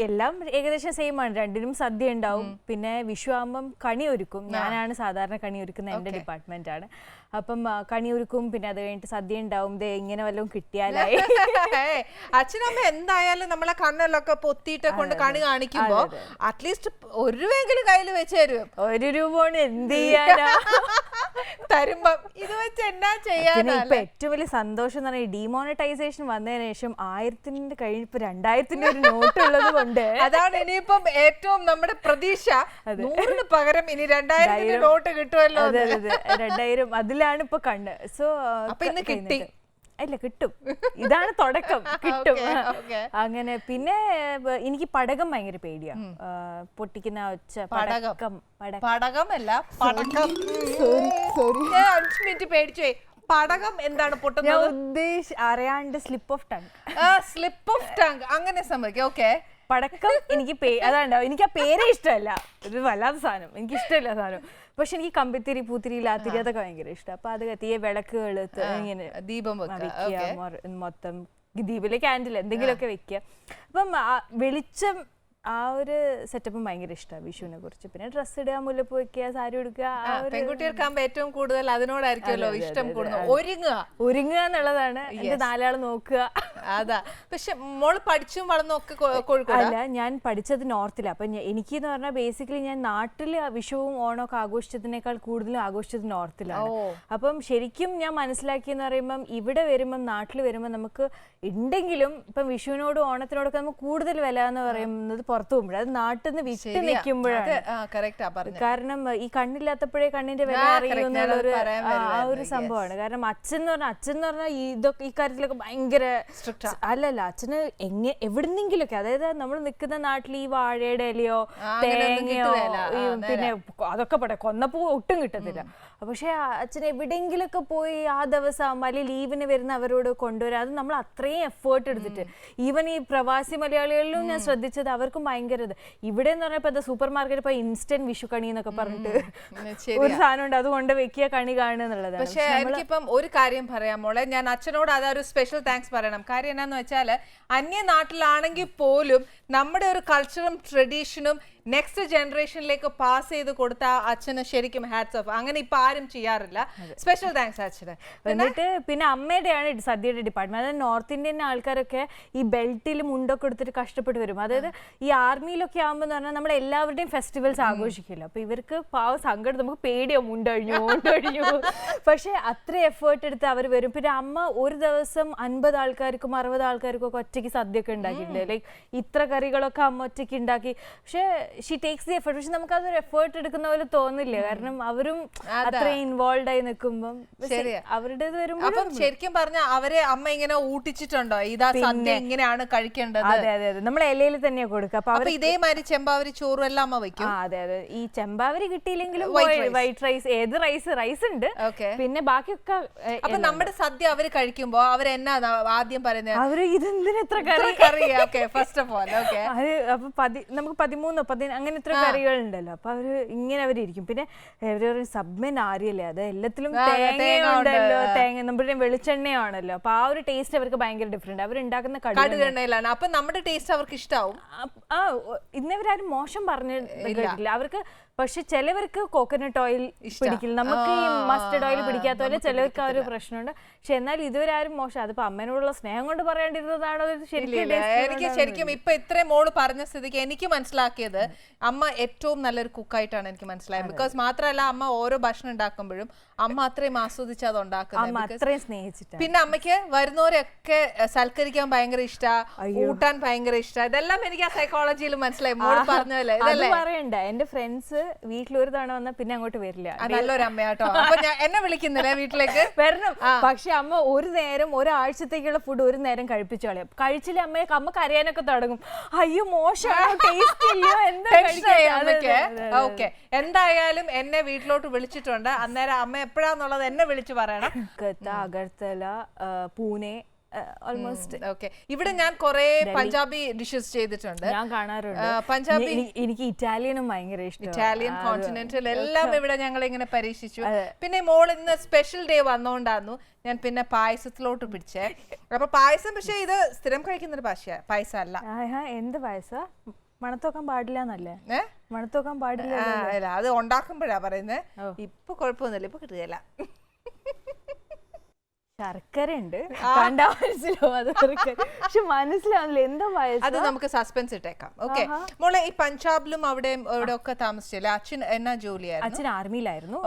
എല്ലാം ഏകദേശം സെയിം ആണ്. രണ്ടിനും സദ്യ ഉണ്ടാവും. പിന്നെ വിഷു ആകുമ്പം കണി ഒരുക്കും. ഞാനാണ് സാധാരണ കണി ഒരുക്കുന്നത്, എൻ്റെ ഡിപ്പാർട്ട്മെന്റ് ആണ്. അപ്പം കണി ഒരുക്കും, പിന്നെ അത് കഴിഞ്ഞിട്ട് സദ്യ ഉണ്ടാവും. ഇങ്ങനെ വല്ലതും കിട്ടിയാലായി.
അച്ഛനമ്മ എന്തായാലും നമ്മളെ കണ്ണിലൊക്കെ പൊത്തിയിട്ട് കൊണ്ട് കണി കാണിക്കുമ്പോ അറ്റ്ലീസ്റ്റ് ഒരു രൂപയെങ്കിലും കയ്യിൽ വെച്ച് തരും.
1 രൂപ കൊണ്ട് എന്ത് ചെയ്യാനാ
തരുമ്പം ഇത് വെച്ച് എന്നാ ചെയ്യാനാ?
ഇപ്പൊ ഏറ്റവും വലിയ സന്തോഷം എന്ന് പറഞ്ഞാൽ ഡിമോണിറ്റൈസേഷൻ വന്നതിന് ശേഷം 1000 കഴിഞ്ഞിപ്പോ 2000 ഒരു നോട്ട് ഉള്ളത് കൊണ്ട്
അതാണ് ഇനിയിപ്പം ഏറ്റവും നമ്മുടെ പ്രതീക്ഷ. 100 പകരം ഇനി 2000 നോട്ട് കിട്ടുമല്ലോ.
2000 അതിലാണ് ഇപ്പൊ കണ്ണ്. സോ
അപ്പൊ ഇന്ന് കിട്ടി?
അല്ല, കിട്ടും. ഇതാണ് തുടക്കം, കിട്ടും. അങ്ങനെ പിന്നെ എനിക്ക് പടകം ഭയങ്കര പേടിയാ. പൊട്ടിക്കുന്ന ഒച്ച
പടകമല്ല, പടക്കം. 5 മിനിറ്റ് പേടിച്ചേ. പടകം എന്താണ് പൊട്ടുന്നത്?
അറിയാണ്ട് സ്ലിപ്പ് ഓഫ് ടങ്
അങ്ങനെ സംഭവിക്കും. ഓക്കെ,
പടക്കം എനിക്ക് അതാണ്ടോ, എനിക്ക് ആ പേരേ ഇഷ്ടമല്ല. ഒരു വല്ലാത്ത സാധനം, എനിക്ക് ഇഷ്ടമല്ല സാധനം. പക്ഷെ എനിക്ക് കമ്പിത്തിരി, പൂത്തിരി, ലാത്തിരി അതൊക്കെ ഭയങ്കര ഇഷ്ടം. അപ്പൊ അത് കത്തിയ വിളക്കുകൾ ഇങ്ങനെ
ദീപം
മൊത്തം ദീപിലെ ക്യാൻഡിൽ എന്തെങ്കിലുമൊക്കെ വെക്കുക. അപ്പം വെളിച്ചം ആ ഒരു സെറ്റപ്പും ഭയങ്കര ഇഷ്ടമാണ് വിഷുവിനെ കുറിച്ച്. പിന്നെ ഡ്രസ്സ് ഇടുക, മുല്ലപ്പൂ വെക്കുക, സാരി ഉടുക്കുക.
പെൺകുട്ടികൾക്കാകുമ്പോ ഏറ്റവും കൂടുതൽ അതിനോടായിരിക്കുമല്ലോ ഇഷ്ടം കൂടുന്നത്.
ഒരുങ്ങുക എന്നുള്ളതാണ്. എന്റെ 4 ആള് നോക്കുക.
അതാ. പക്ഷെ മോള് പഠിച്ചും വളർന്നൊക്കെ കോഴിക്കോട്?
അല്ല, ഞാൻ പഠിച്ചത് നോർത്തിലാണ്. അപ്പൊ എനിക്കെന്ന് പറഞ്ഞാൽ ബേസിക്കലി ഞാൻ നാട്ടില് വിഷുവും ഓണമൊക്കെ ആഘോഷിച്ചതിനേക്കാൾ കൂടുതലും ആഘോഷിച്ചത് നോർത്തിലാണ്. അപ്പം ശരിക്കും ഞാൻ മനസ്സിലാക്കിയെന്ന് പറയുമ്പം ഇവിടെ വരുമ്പം, നാട്ടിൽ വരുമ്പം നമുക്ക് ഉണ്ടെങ്കിലും ഇപ്പം വിഷുവിനോടും ഓണത്തിനോടൊക്കെ നമുക്ക് കൂടുതൽ വില എന്ന് പറയുന്നത് പുറത്തു പോകുമ്പോഴേ, അത് നാട്ടിൽ നിന്ന് വിട്ട് നിൽക്കുമ്പോഴാണ്. കാരണം ഈ കണ്ണില്ലാത്തപ്പോഴേ കണ്ണിന്റെ വില അറിയുന്നൊരു ആ ഒരു സംഭവമാണ്. കാരണം അച്ഛൻ എന്ന് പറഞ്ഞാൽ ഈ കാര്യത്തിലൊക്കെ ഭയങ്കര അല്ലല്ല. അച്ഛന് എവിടുന്നെങ്കിലൊക്കെ, അതായത് നമ്മൾ നിൽക്കുന്ന നാട്ടിൽ ഈ വാഴയുടെ ഇലയോ തേങ്ങയോ പിന്നെ അതൊക്കെ പടേ കൊന്നപ്പൂ ഒട്ടും കിട്ടത്തില്ല. പക്ഷെ അച്ഛൻ എവിടെയെങ്കിലൊക്കെ പോയി ആ ദിവസം അല്ലെങ്കിൽ ലീവിന് വരുന്ന അവരോട് കൊണ്ടുവരാം. അത് നമ്മൾ അത്രയും എഫേർട്ട് എടുത്തിട്ട്. ഈവൻ ഈ പ്രവാസി മലയാളികളിലും ഞാൻ ശ്രദ്ധിച്ചത് അവർക്കും ഭയങ്കര ഇത്. ഇവിടെ എന്ന് പറഞ്ഞപ്പോ സൂപ്പർ മാർക്കറ്റ് ഇപ്പൊ ഇൻസ്റ്റന്റ് വിഷു കണി എന്നൊക്കെ പറഞ്ഞിട്ട് ഒരു സാധനം ഉണ്ട്, അത് കൊണ്ട് വെക്കുക, കണി കാണുക എന്നുള്ളതാണ്.
പക്ഷെ എനിക്കിപ്പം ഒരു കാര്യം പറയാം മോളെ, ഞാൻ അച്ഛനോട് അതൊരു സ്പെഷ്യൽ താങ്ക്സ് പറയണം. കാര്യം എന്നാന്ന് വെച്ചാല് അന്യ നാട്ടിലാണെങ്കിൽ പോലും നമ്മുടെ ഒരു കൾച്ചറും ട്രഡീഷനും നെക്സ്റ്റ് ജനറേഷനിലേക്ക് പാസ് ചെയ്ത് കൊടുത്ത അച്ഛന് ശരിക്കും ഹാറ്റ്സ് ഓഫ്. അങ്ങനെ ഇപ്പൊ ആരും ചെയ്യാറില്ല. സ്പെഷ്യൽ താങ്ക്സ് അച്ഛന്.
എന്നിട്ട് പിന്നെ അമ്മയുടെയാണ് സദ്യയുടെ ഡിപ്പാർട്ട്മെന്റ്. അതായത് നോർത്ത് ഇന്ത്യൻ ആൾക്കാരൊക്കെ ഈ ബെൽറ്റിൽ മുണ്ടൊക്കെ എടുത്തിട്ട് കഷ്ടപ്പെട്ട് വരും. അതായത് ഈ ആർമിയിലൊക്കെ ആകുമ്പോൾ എന്ന് പറഞ്ഞാൽ നമ്മൾ എല്ലാവരുടെയും ഫെസ്റ്റിവൽസ് ആഘോഷിക്കില്ല. അപ്പൊ ഇവർക്ക് പാവ സങ്കടം, നമുക്ക് പേടിയോ മുണ്ടഴിഞ്ഞു. പക്ഷെ അത്ര എഫേർട്ട് എടുത്ത് അവർ വരും. പിന്നെ അമ്മ ഒരു ദിവസം 50 ആൾക്കാർക്കും 60 ആൾക്കാർക്കും ഒക്കെ ഒറ്റയ്ക്ക് സദ്യ ഒക്കെ ഉണ്ടാക്കിയിട്ടുണ്ട്. ലൈക്ക് ഇത്ര കറികളൊക്കെ അമ്മ ഒറ്റയ്ക്ക് ഉണ്ടാക്കി. പക്ഷെ ഷീ ടേക്സ് ദി എഫേർട്ട്. പക്ഷെ നമുക്ക് അതൊരു എഫേർട്ട് എടുക്കുന്ന പോലെ തോന്നില്ല, കാരണം അവരും അത്രയും ഇൻവോൾവ് ആയി നിൽക്കുമ്പം അവരുടേത് വരുമ്പോൾ.
അപ്പം ശരിക്കും പറഞ്ഞ അവരെ അമ്മ ഇങ്ങനെ ഊട്ടിച്ചിട്ടുണ്ടോ ഇതാ സദ്യ ഇങ്ങനെയാണ് കഴിക്കേണ്ടത്?
അതെ അതെ അതെ, നമ്മൾ ഇലയിൽ തന്നെയാ കൊടുക്കുക. അപ്പൊ
ഇതേമാതിരി ചെമ്പാവരി ചോറും എല്ലാം അമ്മ വെക്കും.
അതെ അതെ, ഈ ചെമ്പാവരി കിട്ടിയില്ലെങ്കിലും വൈറ്റ് റൈസ്, ഏത് റൈസ് ഉണ്ട്, പിന്നെ ബാക്കിയൊക്കെ.
അപ്പൊ നമ്മുടെ സദ്യ അവര് കഴിക്കുമ്പോ അവരെന്നാ ആദ്യം പറയുന്നത്?
അവര് ഇതെന്തിന് എത്ര
കറി? ഫസ്റ്റ് ഓഫ് ഓൾ
അത് അപ്പൊ നമുക്ക് 13 അങ്ങനെ ഇത്ര കറികൾ ഉണ്ടല്ലോ. അപ്പൊ ഇങ്ങനെ അവരിയ്ക്കും. പിന്നെ സബ്മെൻ ആര്യല്ലേ, അത് എല്ലാത്തിലും തേങ്ങ ഉണ്ടല്ലോ, നമ്മുടെ വെളിച്ചെണ്ണയാണല്ലോ. അപ്പൊ ആ ഒരു ടേസ്റ്റ് അവർക്ക് ഭയങ്കര ഡിഫറെന്റ്. അവരുണ്ടാക്കുന്ന
കടുകെണ്ണയിലാണ്. അപ്പൊ നമ്മുടെ ടേസ്റ്റ് അവർക്ക് ഇഷ്ടാവും.
ഇന്നവരാരും മോശം പറഞ്ഞിട്ടില്ല അവർക്ക്. പക്ഷെ ചിലവർക്ക് കോക്കനട്ട് ഓയിൽ പിടിക്കില്ല, നമുക്ക് ഈ മസ്റ്റർഡ് ഓയിൽ പിടിക്കാത്ത പോലെ ചിലവർക്ക് ആ ഒരു പ്രശ്നമുണ്ട്. പക്ഷെ എന്നാൽ ഇതുവരെ ആരും മോശം, അതിപ്പോ അമ്മേനോടുള്ള സ്നേഹം കൊണ്ട് പറയേണ്ടിരുന്നതാണോ
എനിക്ക് ശരിക്കും ഇപ്പൊ ഇത്രയും മോള് പറഞ്ഞ സ്ഥിതിക്ക് എനിക്ക് മനസ്സിലാക്കിയത് അമ്മ ഏറ്റവും നല്ലൊരു കുക്കായിട്ടാണ് എനിക്ക് മനസ്സിലായത്. ബിക്കോസ് മാത്രമല്ല, അമ്മ ഓരോ ഭക്ഷണം ഉണ്ടാക്കുമ്പോഴും അമ്മ അത്രയും ആസ്വദിച്ച് അത് ഉണ്ടാക്കുന്നത്. പിന്നെ അമ്മയ്ക്ക് വരുന്നവരൊക്കെ സൽക്കരിക്കാൻ ഭയങ്കര ഇഷ്ടമാണ്, ഊട്ടാൻ ഭയങ്കര ഇഷ്ടമാണ്. ഇതെല്ലാം എനിക്ക് ആ സൈക്കോളജിയിൽ മനസ്സിലായി, മോള് പറഞ്ഞല്ലേ.
ഇതല്ലേ പറയണ്ട, എന്റെ ഫ്രണ്ട്സ് വീട്ടിൽ ഒരു തവണ വന്നാൽ പിന്നെ അങ്ങോട്ട് വരില്ല.
നല്ലൊരു അമ്മയാട്ടോ. അപ്പൊ എന്നെ വിളിക്കുന്നില്ലേ വീട്ടിലേക്ക്?
വരണം. പക്ഷെ അമ്മ ഒരു നേരം, ഒരാഴ്ചത്തേക്കുള്ള ഫുഡ് ഒരു നേരം കഴിപ്പിച്ചു കളയും. കഴിച്ചില്ല അമ്മ കരയാനൊക്കെ തുടങ്ങും. അയ്യോ മോശമാണോ, ടേസ്റ്റ് ഇല്ലയോ, എന്താ.
എന്തായാലും എന്നെ വീട്ടിലോട്ട് വിളിച്ചിട്ടുണ്ട്. അന്നേരം അമ്മ എപ്പോഴാന്നുള്ളത് എന്നെ വിളിച്ചു പറയണം.
അഗർത്തല, പൂനെ, ഓൾമോസ്റ്റ്.
ഇവിടെ ഞാൻ കുറെ പഞ്ചാബി ഡിഷസ് ചെയ്തിട്ടുണ്ട്, ഞാൻ കാണാറുണ്ട്. പഞ്ചാബി,
എനിക്ക് ഇറ്റാലിയനും ഭയങ്കര ഇഷ്ടം.
ഇറ്റാലിയൻ, കോണ്ടിനെന്റൽ എല്ലാം ഇവിടെ ഞങ്ങൾ ഇങ്ങനെ പരീക്ഷിച്ചു. പിന്നെ മോൾ ഇന്ന് സ്പെഷ്യൽ ഡേ വന്നോണ്ടാന്നു ഞാൻ പിന്നെ പായസത്തിലോട്ട് പിടിച്ചേ. അപ്പൊ പായസം, പക്ഷെ ഇത് സ്ഥിരം കഴിക്കുന്നൊരു പായസം അല്ല.
എന്ത് പായസ? മണത്തോക്കാൻ പാടില്ല എന്നല്ലേ? മണത്തോക്കാൻ പാടില്ല,
അത് ഉണ്ടാക്കുമ്പോഴാ പറയുന്നത്. ഇപ്പൊ കുഴപ്പമൊന്നുമില്ല, ഇപ്പൊ കിട്ടുകയില്ല.
ശർക്കര ഉണ്ട്, കണ്ടാ മനസ്സിലാവും അത്. പക്ഷെ മനസ്സിലാവില്ല എന്താ പായസം.
അത് നമുക്ക് സസ്പെൻസ് ഇട്ടേക്കാം. ഓക്കെ മോളെ, ഈ പഞ്ചാബിലും അവിടെ ഒക്കെ താമസിച്ചില്ലേ? അച്ഛൻ എന്നാ ജോലിയായിരുന്നു?
അച്ഛൻ ആർമിയിലായിരുന്നു.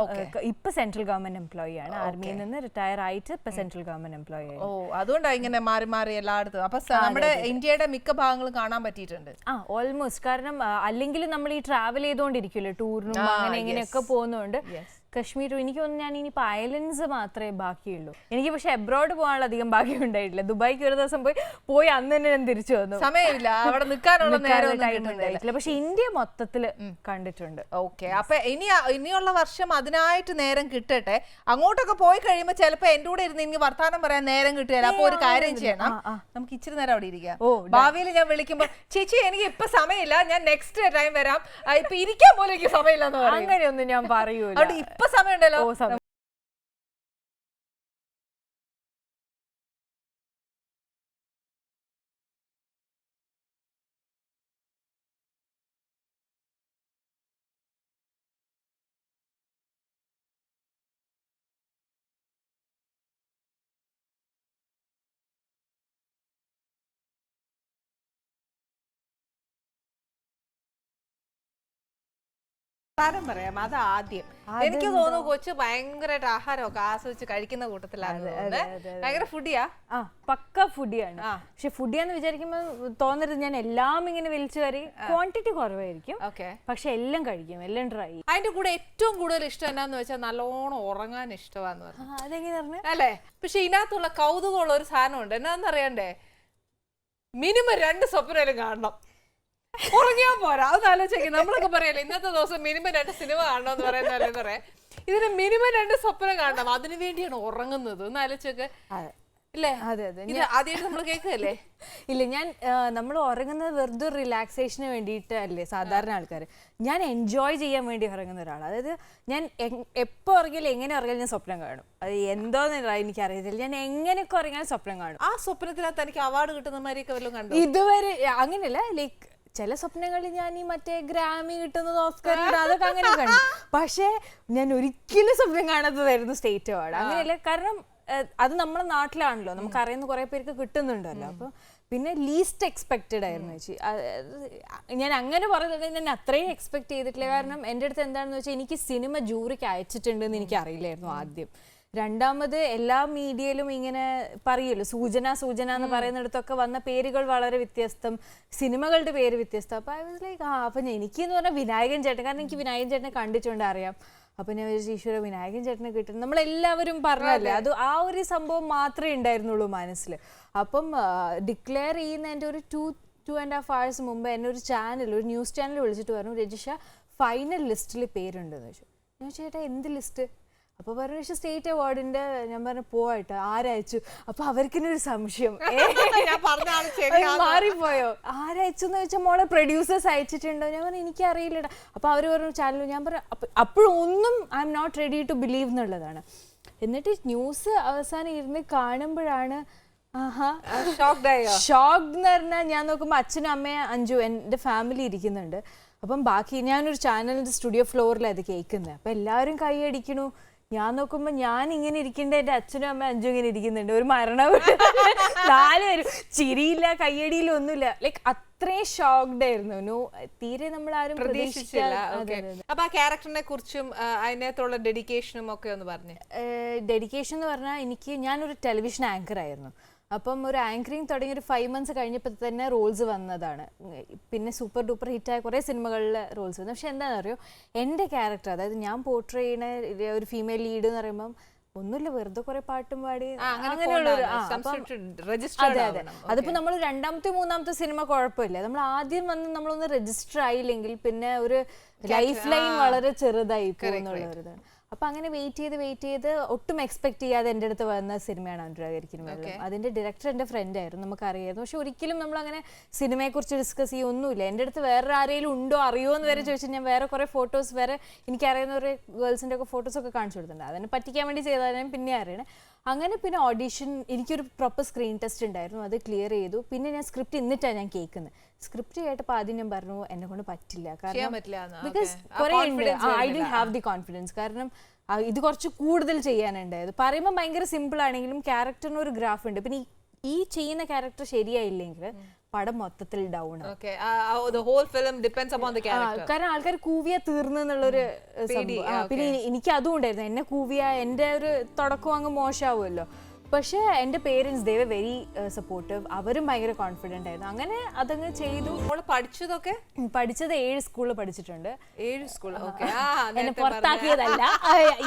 ഇപ്പൊ സെൻട്രൽ ഗവൺമെന്റ് എംപ്ലോയി ആണ്. ആർമിയിൽ നിന്ന് റിട്ടയർ ആയിട്ട് ഇപ്പൊ സെൻട്രൽ ഗവൺമെന്റ് എംപ്ലോയി ആയി.
അതുകൊണ്ടാ ഇങ്ങനെ മാറി മാറി എല്ലായിടത്തും. അപ്പൊ നമ്മുടെ ഇന്ത്യയുടെ മിക്ക ഭാഗങ്ങളും കാണാൻ പറ്റിയിട്ടുണ്ട്.
ഓൾമോസ്റ്റ്. കാരണം അല്ലെങ്കിൽ നമ്മൾ ഈ ട്രാവൽ ചെയ്തോണ്ടിരിക്കുമല്ലോ, ടൂറിനും അങ്ങനെ ഇങ്ങനെയൊക്കെ പോകുന്നതുകൊണ്ട്. കശ്മീർ എനിക്ക് തോന്നുന്നു ഞാൻ ഇനിയിപ്പോൾ ഐലൻഡ്സ് മാത്രമേ ബാക്കിയുള്ളൂ എനിക്ക്. പക്ഷെ അബ്രോഡ് പോകാനുള്ള അധികം ഭാഗ്യം ഉണ്ടായിട്ടില്ല. ദുബായിക്ക് ഒരു ദിവസം പോയി അന്ന് തന്നെ ഞാൻ തിരിച്ചു വന്നു.
സമയമില്ല, അവിടെ നിൽക്കാനുള്ള
ടൈം ഉണ്ടായിട്ടില്ല. പക്ഷെ ഇന്ത്യ മൊത്തത്തിൽ കണ്ടിട്ടുണ്ട്.
ഓക്കെ, അപ്പൊ ഇനിയുള്ള വർഷം അതിനായിട്ട് നേരം കിട്ടട്ടെ. അങ്ങോട്ടൊക്കെ പോയി കഴിയുമ്പോൾ ചിലപ്പോൾ എന്റെ കൂടെ ഇരുന്ന് എനിക്ക് വർത്താനം പറയാൻ നേരം കിട്ടുകയില്ല. അപ്പൊ ഒരു കാര്യം ചെയ്യണം, നമുക്ക് ഇച്ചിരി നേരം അവിടെ ഇരിക്കാം. ഭാവിയിൽ ഞാൻ വിളിക്കുമ്പോൾ ചേച്ചി എനിക്ക് ഇപ്പൊ സമയമില്ല, ഞാൻ നെക്സ്റ്റ് ടൈം വരാം, ഇപ്പൊ ഇരിക്കാൻ പോലും എനിക്ക് സമയമില്ല എന്ന് പറയും.
അങ്ങനെയൊന്നും ഞാൻ പറയൂല.
ഇപ്പൊ സമയമുണ്ടല്ലോ. പറയാം, അത് ആദ്യം. എനിക്ക് തോന്നുന്നു കൊച്ചു ഭയങ്കരമായിട്ട് ആഹാരമൊക്കെ ആസ്വദിച്ച് കഴിക്കുന്ന കൂട്ടത്തിലാണ്. ഭയങ്കര ഫുഡിയാ,
പക്ക ഫുഡിയാണ്. പക്ഷെ ഫുഡിയാന്ന് വിചാരിക്കുമ്പോ തോന്നരുത് ഞാൻ എല്ലാം ഇങ്ങനെ വലിച്ചു കയറി. ക്വാണ്ടിറ്റി കുറവായിരിക്കും, പക്ഷെ എല്ലാം കഴിക്കും, എല്ലാം ട്രൈ.
അതിന്റെ കൂടെ ഏറ്റവും കൂടുതൽ ഇഷ്ടം എന്നാന്ന് വെച്ചാൽ നല്ലോണം ഉറങ്ങാൻ ഇഷ്ടമാന്ന് പറഞ്ഞു.
അതെങ്ങനെ പറഞ്ഞു
അല്ലേ? പക്ഷെ ഇതിനകത്തുള്ള കൗതുകമുള്ള ഒരു സാധനമുണ്ട്. എന്നാന്ന് അറിയണ്ടേ, മിനിമം 2 സ്വപ്നം കാണണം. ഉറങ്ങിയാ പോരാ. അത് ആലോചിക്കും. നമ്മളൊക്കെ പറയല്ലേ ഇന്നത്തെ ദിവസം മിനിമം 2 സിനിമ കാണണം എന്ന് പറയുന്നല്ലേ പറയാം. ഇതിന് മിനിമം 2 സ്വപ്നം കാണണം. അതിനു വേണ്ടിയാണ് ഉറങ്ങുന്നത് എന്ന് ആലോചിച്ചൊക്കെ ഇല്ലേ?
അതെ അതെ,
ആദ്യമായിട്ട് നമ്മൾ കേൾക്കുകയല്ലേ?
ഇല്ല, ഞാൻ നമ്മൾ ഉറങ്ങുന്നത് വെറുതെ റിലാക്സേഷന് വേണ്ടിയിട്ട് അല്ലേ സാധാരണ ആൾക്കാർ. ഞാൻ എൻജോയ് ചെയ്യാൻ വേണ്ടി ഉറങ്ങുന്ന ഒരാൾ. അതായത് ഞാൻ എപ്പോൾ ഉറങ്ങിയാലും എങ്ങനെ ഉറങ്ങിയാലും ഞാൻ സ്വപ്നം കാണും. അത് എന്തോന്നില്ല എനിക്കറിയത്തില്ല, ഞാൻ എങ്ങനെയൊക്കെ ഉറങ്ങിയാലും സ്വപ്നം കാണും.
ആ സ്വപ്നത്തിനകത്ത് എനിക്ക് അവാർഡ് കിട്ടുന്ന മാതിരിയൊക്കെ വല്ലതും കണ്ടു?
ഇതുവരെ അങ്ങനെയല്ല. ലൈക്ക് ചില സ്വപ്നങ്ങളിൽ ഞാൻ ഈ മറ്റേ ഗ്രാമി കിട്ടുന്നത്, ഓസ്കർ അതൊക്കെ അങ്ങനെ കണ്ടു. പക്ഷെ ഞാൻ ഒരിക്കലും സ്വപ്നം കാണാത്തതായിരുന്നു സ്റ്റേറ്റ് അവാർഡ്. അങ്ങനെയല്ല, കാരണം അത് നമ്മുടെ നാട്ടിലാണല്ലോ, നമുക്ക് അറിയുന്ന കുറെ പേർക്ക് കിട്ടുന്നുണ്ടല്ലോ. അപ്പൊ പിന്നെ ലീസ്റ്റ് എക്സ്പെക്റ്റഡ് ആയിരുന്നു ചേച്ചി. ഞാൻ അങ്ങനെ പറയുന്നത് ഞാൻ അത്രയും എക്സ്പെക്ട് ചെയ്തിട്ടില്ല. കാരണം എൻ്റെ അടുത്ത് എന്താണെന്ന് വെച്ചാൽ എനിക്ക് സിനിമ ജൂറിക്ക് അയച്ചിട്ടുണ്ടെന്ന് എനിക്ക് അറിയില്ലായിരുന്നു ആദ്യം. രണ്ടാമത് എല്ലാ മീഡിയയിലും ഇങ്ങനെ പറയുമല്ലോ സൂചന സൂചന എന്ന് പറയുന്നിടത്തൊക്കെ വന്ന പേരുകൾ വളരെ വ്യത്യസ്തം, സിനിമകളുടെ പേര് വ്യത്യസ്തം. അപ്പൊ ഐ വാസ് ലൈക്ക് അപ്പൊ എനിക്കെന്ന് പറഞ്ഞാൽ വിനായകൻ ചേട്ടൻ, കാരണം എനിക്ക് വിനായകൻ ചേട്ടനെ കണ്ടിട്ടുണ്ട് അറിയാം. അപ്പൊ ഞാൻ വിചാരിച്ചു ഈശ്വര വിനായകൻ ചേട്ടനെ കിട്ടും, നമ്മളെല്ലാവരും പറഞ്ഞല്ലേ, അത് ആ ഒരു സംഭവം മാത്രമേ ഉണ്ടായിരുന്നുള്ളൂ മനസ്സിൽ. അപ്പം ഡിക്ലെയർ ചെയ്യുന്നതിൻ്റെ ഒരു 2.5 hours മുമ്പ് എന്നെ ഒരു ചാനൽ, ഒരു ന്യൂസ് ചാനൽ വിളിച്ചിട്ട് പറഞ്ഞു രജിഷ ഫൈനൽ ലിസ്റ്റിൽ പേരുണ്ടെന്ന് വെച്ചു. ഞാൻ ചേട്ടാ എന്ത് ലിസ്റ്റ്? അപ്പൊ പറഞ്ഞു സ്റ്റേറ്റ് അവാർഡിന്റെ. ഞാൻ പറഞ്ഞു പോയിട്ട് ആരയച്ചു? അപ്പൊ അവർക്കിനൊരു സംശയം മാറിപ്പോയോ, ആരയച്ചു എന്ന് വെച്ചാൽ മോളെ പ്രൊഡ്യൂസേഴ്സ് അയച്ചിട്ടുണ്ടോ? ഞാൻ പറഞ്ഞു എനിക്കറിയില്ലടാ. അപ്പൊ അവര് പറഞ്ഞു ചാനൽ. ഞാൻ പറഞ്ഞു അപ്പോഴും ഒന്നും I'm not ready to believe എന്നുള്ളതാണ്. എന്നിട്ട് ന്യൂസ് അവസാനം ഇരുന്ന് കാണുമ്പോഴാണ് ഷോക്ഡ് എന്ന് പറഞ്ഞാൽ, ഞാൻ നോക്കുമ്പോൾ അച്ഛനും അമ്മയും അഞ്ചു എൻ്റെ ഫാമിലി ഇരിക്കുന്നുണ്ട്. അപ്പം ബാക്കി ഞാനൊരു ചാനലിൻ്റെ സ്റ്റുഡിയോ ഫ്ലോറിലാണ് അത് കേൾക്കുന്നത്. അപ്പം എല്ലാവരും കൈയടിക്കണു. ഞാൻ നോക്കുമ്പോൾ ഞാൻ ഇങ്ങനെ ഇരിക്കേണ്ട, എൻ്റെ അച്ഛനും അമ്മ അഞ്ചും ഇങ്ങനെ ഇരിക്കുന്നുണ്ട്. ഒരു മരണം 4 പേരും ചിരിയില്ല, കയ്യടിയില്ല, ഒന്നുമില്ല. ലൈക്ക് അത്രയും ഷോക്ഡ് ആയിരുന്നു. തീരെ നമ്മൾ ആരും പ്രതീക്ഷിച്ചില്ല.
അപ്പൊ ആ ക്യാരക്ടറിനെ കുറിച്ചും അതിനകത്തുള്ള ഡെഡിക്കേഷനും ഒക്കെ ഒന്ന് പറഞ്ഞു.
ഡെഡിക്കേഷൻ എന്ന് പറഞ്ഞാൽ ഞാനൊരു ടെലിവിഷൻ ആങ്കർ ആയിരുന്നു. അപ്പം ഒരു ആങ്കറിങ് തുടങ്ങി ഒരു 5 months കഴിഞ്ഞപ്പോൾ തന്നെ റോൾസ് വന്നതാണ്. പിന്നെ സൂപ്പർ ഡൂപ്പർ ഹിറ്റായ കുറേ സിനിമകളിലെ റോൾസ് വന്നു. പക്ഷെ എന്താണെന്ന് അറിയോ, എൻ്റെ ക്യാരക്ടർ, അതായത് ഞാൻ പോർട്രേ ചെയ്യുന്ന ഒരു ഫീമെയിൽ ലീഡ് എന്ന് പറയുമ്പം ഒന്നുമില്ല, വെറുതെ കുറെ പാട്ടും പാടി അങ്ങനെയുള്ള. അതെ അതെ, അതിപ്പോ നമ്മൾ 2ാമത്തെ 3ാമത്തെ സിനിമ കുഴപ്പമില്ല, നമ്മൾ ആദ്യം വന്ന് നമ്മളൊന്ന് രജിസ്റ്റർ ആയില്ലെങ്കിൽ പിന്നെ ഒരു ലൈഫ് ലൈൻ വളരെ ചെറുതായി പോകുന്നുള്ളവരുതാണ്. അപ്പൊ അങ്ങനെ വെയിറ്റ് ചെയ്ത് ഒട്ടും എക്സ്പെക്ട് ചെയ്യാതെ എൻ്റെ അടുത്ത് വന്ന സിനിമയാണ് അനുരാഗിരിക്കും വെള്ളം. അതിന്റെ ഡയറക്ടർ എൻ്റെ ഫ്രണ്ട് ആയിരുന്നു, നമുക്കറിയായിരുന്നു. പക്ഷെ ഒരിക്കലും നമ്മൾ അങ്ങനെ സിനിമയെ കുറിച്ച് ഡിസ്കസ് ചെയ്യൊന്നുമില്ല. എൻ്റെ അടുത്ത് വേറെ ആരെങ്കിലും ഉണ്ടോ അറിയോ എന്ന് വരെ ചോദിച്ചാൽ ഞാൻ വേറെ കുറെ ഫോട്ടോസ്, വേറെ എനിക്കറിയുന്ന ഒരു ഗേൾസിന്റെ ഒക്കെ ഫോട്ടോസ് ഒക്കെ കാണിച്ചു കൊടുത്തിട്ടുണ്ട്. അതിനെ പറ്റിക്കാൻ വേണ്ടി ചെയ്താലും പിന്നെ അറിയണേ. അങ്ങനെ പിന്നെ ഓഡീഷൻ, എനിക്കൊരു പ്രോപ്പർ സ്ക്രീൻ ടെസ്റ്റ് ഉണ്ടായിരുന്നു, അത് ക്ലിയർ ചെയ്തു. പിന്നെ ഞാൻ സ്ക്രിപ്റ്റ് എന്നിട്ടാണ് ഞാൻ കേൾക്കുന്നത്. സ്ക്രിപ്റ്റ് കേട്ടപ്പോൾ ആദ്യം ഞാൻ പറഞ്ഞു എന്നെ കൊണ്ട് പറ്റില്ല, കാരണം ബിക്കോസ് കുറേ ഉണ്ട്, I didn't have the confidence. കാരണം ഇത് കുറച്ച് കൂടുതൽ ചെയ്യാനുണ്ടായത്. പറയുമ്പോൾ ഭയങ്കര സിമ്പിൾ ആണെങ്കിലും ക്യാരക്ടറിന് ഒരു ഗ്രാഫ് ഉണ്ട്. പിന്നെ ഈ ചെയ്യുന്ന ക്യാരക്ടർ ശരിയായില്ലെങ്കിൽ പടം മൊത്തത്തിൽ ഡൗൺ ആവും. കാരണം ആൾക്കാർ കൂവിയ തീർന്നു എന്നുള്ളൊരു സംഭവം. പിന്നെ എനിക്ക് അതും ഉണ്ടായിരുന്നു, എന്നെ കൂവിയ എൻ്റെ ഒരു തുടക്കം അങ്ങ് മോശമാവുമല്ലോ. പക്ഷേ എൻ്റെ parents they were very supportive, അവരും ഭയങ്കര കോൺഫിഡൻ്റ് ആയിരുന്നു. അങ്ങനെ അതങ്ങ് ചെയ്തു. പഠിച്ചത് 7 സ്കൂളിൽ പഠിച്ചിട്ടുണ്ട്.
7 സ്കൂൾ
എന്നെ പുറത്താക്കിയതല്ല,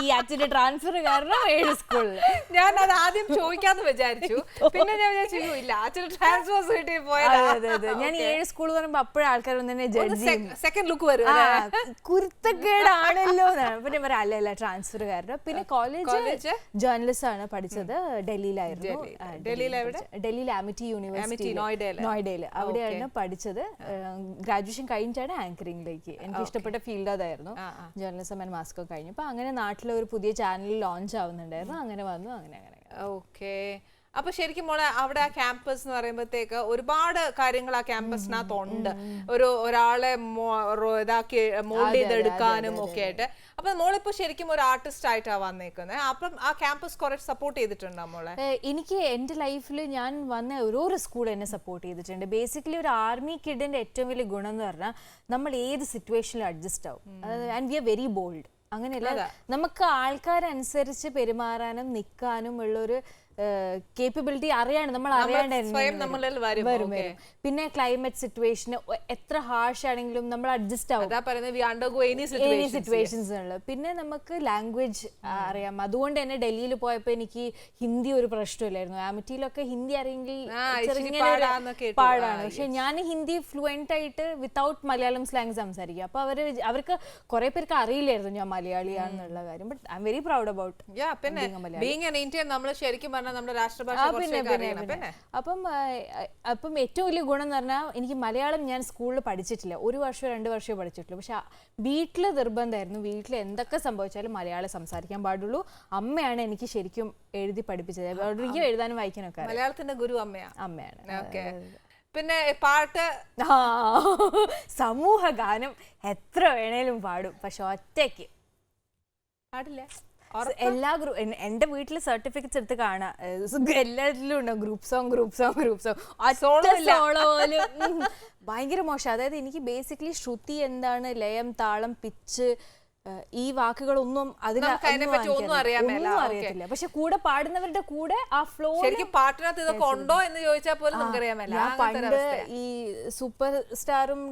ഈ അച്ഛൻ്റെ ട്രാൻസ്ഫർ കാരണം 7 സ്കൂളിൽ.
ഞാൻ അത് ആദ്യം ചോദിക്കാന്ന് വിചാരിച്ചു, പിന്നെ ഞാൻ വിചാരിച്ചു ഇല്ല അച്ഛൻ്റെ ട്രാൻസ്ഫർ കിട്ടി പോയത്.
അതെ, ഞാൻ 7 സ്കൂൾ പറയുമ്പോൾ അപ്പോഴും ആൾക്കാർ തന്നെ ജഡ്ജ്
സെക്കൻഡ് ലുക്ക് വരും,
കുരുത്തക്കേടാണല്ലോ എന്നാണ്. പിന്നെ പറയാം അല്ല ട്രാൻസ്ഫർ കാരണം. പിന്നെ കോളേജ് ജേർണലിസ്റ്റ് ആണ് പഠിച്ചത്, ഡൽഹിയിലായിരുന്നു. ഡൽഹിയിൽ അമിറ്റി യൂണിവേഴ്സിറ്റി നോയിഡയിൽ, അവിടെയാണ് പഠിച്ചത്. ഗ്രാജുവേഷൻ കഴിഞ്ഞിട്ടാണ് ആങ്കറിംഗിലേക്ക്. എനിക്ക് ഇഷ്ടപ്പെട്ട ഫീൽഡ് അതായിരുന്നു, ജേർണലിസം ആൻഡ് മാസ് ഒക്കെ കഴിഞ്ഞപ്പോൾ. അങ്ങനെ നാട്ടിലെ ഒരു പുതിയ ചാനൽ ലോഞ്ച് ആവുന്നുണ്ടായിരുന്നു, അങ്ങനെ വന്നു. അങ്ങനെ
ഓക്കെ. അപ്പൊ ശരിക്കും മോളെ അവിടെ ആ ക്യാമ്പസ് എന്ന് പറയുമ്പോഴത്തേക്ക് ഒരുപാട് കാര്യങ്ങൾ ആ ക്യാമ്പസിനകത്തുണ്ട്. ഒരാളെ ഇതാക്കി മോൾഡ് ചെയ്തെടുക്കാനും ഒക്കെ ആയിട്ട്. അപ്പൊ മോളിപ്പോ ശരിക്കും ഒരു ആർട്ടിസ്റ്റ് ആയിട്ടാ വന്നേക്കുന്നത്. അപ്പം ആ ക്യാമ്പസ് കുറെ സപ്പോർട്ട് ചെയ്തിട്ടുണ്ടോ മോളെ?
എനിക്ക് എൻ്റെ ലൈഫിൽ ഞാൻ വന്ന ഓരോ സ്കൂൾ എന്നെ സപ്പോർട്ട് ചെയ്തിട്ടുണ്ട്. ബേസിക്കലി ഒരു ആർമി കിഡിന്റെ ഏറ്റവും വലിയ ഗുണം എന്ന് പറഞ്ഞാൽ നമ്മൾ ഏത് സിറ്റുവേഷനിലും അഡ്ജസ്റ്റ് ആവും. And we are very bold. അങ്ങനെയല്ല, നമുക്ക് ആൾക്കാരനുസരിച്ച് പെരുമാറാനും നിൽക്കാനും ഉള്ളൊരു കേപ്പബിലിറ്റി അറിയാണ്, നമ്മൾ അറിയാണ്ട് വരും. പിന്നെ ക്ലൈമറ്റ് സിറ്റുവേഷൻ എത്ര ഹാർഷ് ആണെങ്കിലും നമ്മൾ അഡ്ജസ്റ്റ് ആവും സിറ്റുവേഷൻസ്. പിന്നെ നമുക്ക് ലാംഗ്വേജ് അറിയാം. അതുകൊണ്ട് തന്നെ ഡൽഹിയിൽ പോയപ്പോൾ എനിക്ക് ഹിന്ദി ഒരു പ്രശ്നമില്ലായിരുന്നു. ആമിറ്റിയിലൊക്കെ ഹിന്ദി അറിയെങ്കിൽ പാടാണ്. പക്ഷെ ഞാൻ ഹിന്ദി ഫ്ലുവൻ്റ് ആയിട്ട് വിത്തൗട്ട് മലയാളം സ്ലാങ് സംസാരിക്കും. അപ്പൊ അവർക്ക് കുറെ പേർക്ക് അറിയില്ലായിരുന്നു ഞാൻ മലയാളിയാണെന്നുള്ള കാര്യം. But I am very proud about അപ്പം ഏറ്റവും വലിയ ഗുണം എന്ന് പറഞ്ഞാൽ എനിക്ക് മലയാളം ഞാൻ സ്കൂളിൽ പഠിച്ചിട്ടില്ല, 1 വർഷമോ 2 വർഷമോ പഠിച്ചിട്ടുള്ളൂ. പക്ഷെ വീട്ടിൽ നിർബന്ധമായിരുന്നു, വീട്ടിൽ എന്തൊക്കെ സംഭവിച്ചാലും മലയാളം സംസാരിക്കാൻ പാടുള്ളൂ. അമ്മയാണ് എനിക്ക് ശരിക്കും എഴുതി പഠിപ്പിച്ചത്. എനിക്ക് എഴുതാനും വായിക്കാനൊക്കെ
മലയാളത്തിന്റെ ഗുരു
അമ്മയാണ്.
പിന്നെ പാട്ട്,
സമൂഹ ഗാനം എത്ര വേണേലും പാടും, പക്ഷെ ഒറ്റയ്ക്ക് പാടില്ല. എല്ലാ എന്റെ വീട്ടിൽ സർട്ടിഫിക്കറ്റ്സ് എടുത്ത് കാണാം, എല്ലാത്തിലും ഉണ്ടോ ഗ്രൂപ്പ് സോങ് സോളോ പോലും ഭയങ്കര മോശം. അതായത് എനിക്ക് ബേസിക്കലി ശ്രുതി എന്താണ്, ലയം, താളം, പിച്ച്, ഈ വാക്കുകളൊന്നും
ഒന്നും
അറിയത്തില്ല. പക്ഷെ കൂടെ പാടുന്നവരുടെ കൂടെ ആ ഫ്ലോ,
ശരിക്കും പാട്ടിനകത്ത് ഇതൊക്കെ ഉണ്ടോ എന്ന് ചോദിച്ചാൽ പോലും നമുക്കറിയാമല്ല.
പണ്ട് ഈ സൂപ്പർ സ്റ്റാറും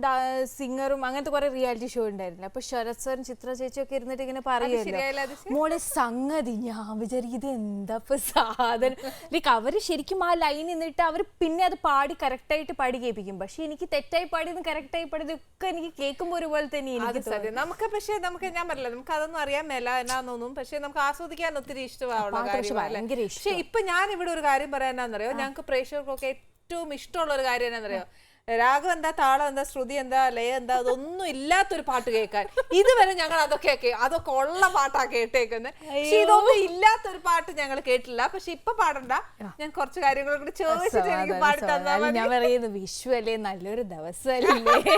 സിംഗറും അങ്ങനത്തെ കുറെ റിയാലിറ്റി ഷോ ഉണ്ടായിരുന്നില്ല. അപ്പൊ ശരത് സാറും ചിത്ര ചേച്ചിയൊക്കെ ഇരുന്നിട്ട് ഇങ്ങനെ പറയുമല്ലോ മോളെ സംഗതി, ഞാൻ വിചാരിക്കും എന്താ സാധനം. ലൈക്ക് അവര് ശരിക്കും ആ ലൈൻ നിന്നിട്ട് അവർ പിന്നെ അത് പാടി കറക്റ്റായിട്ട് പാടി കേൾപ്പിക്കും. പക്ഷെ എനിക്ക് തെറ്റായി പാടിയതും കറക്റ്റായി പാടിയതൊക്കെ എനിക്ക് കേൾക്കുമ്പോൾ ഒരുപോലെ തന്നെ എനിക്ക്
നമുക്ക്. പക്ഷെ നമുക്ക് ഞാൻ പറഞ്ഞില്ല, നമുക്ക് അതൊന്നും അറിയാൻ മേല എന്നാന്നൊന്നും. പക്ഷെ നമുക്ക് ആസ്വദിക്കാൻ ഒത്തിരി ഇഷ്ടമാവുള്ള കാര്യം. പക്ഷെ ഇപ്പൊ ഞാൻ ഇവിടെ ഒരു കാര്യം പറയാൻ എന്നാന്നറിയോ, ഞങ്ങൾക്ക് പ്രേക്ഷകർക്കൊക്കെ ഏറ്റവും ഇഷ്ടമുള്ള ഒരു കാര്യം എന്നാന്നറിയോ, രാഗം എന്താ, താളം എന്താ, ശ്രുതി എന്താ, ലയ എന്താ, അതൊന്നും ഇല്ലാത്തൊരു പാട്ട് കേൾക്കാൻ. ഇതുവരെ ഞങ്ങൾ അതൊക്കെ ഉള്ള പാട്ടാ കേട്ടേക്കുന്നത്. പക്ഷെ ഇതൊന്നും ഇല്ലാത്തൊരു പാട്ട് ഞങ്ങൾ കേട്ടില്ല. പക്ഷെ ഇപ്പൊ പാടണ്ട, ഞാൻ കുറച്ച് കാര്യങ്ങൾ കൂടി ചോദിച്ചിട്ട് എനിക്ക് പാടി തന്നാൽ മതി.
ഞാൻ പറയുന്നത് വിഷു അല്ലേ, നല്ലൊരു ദിവസമല്ലേ,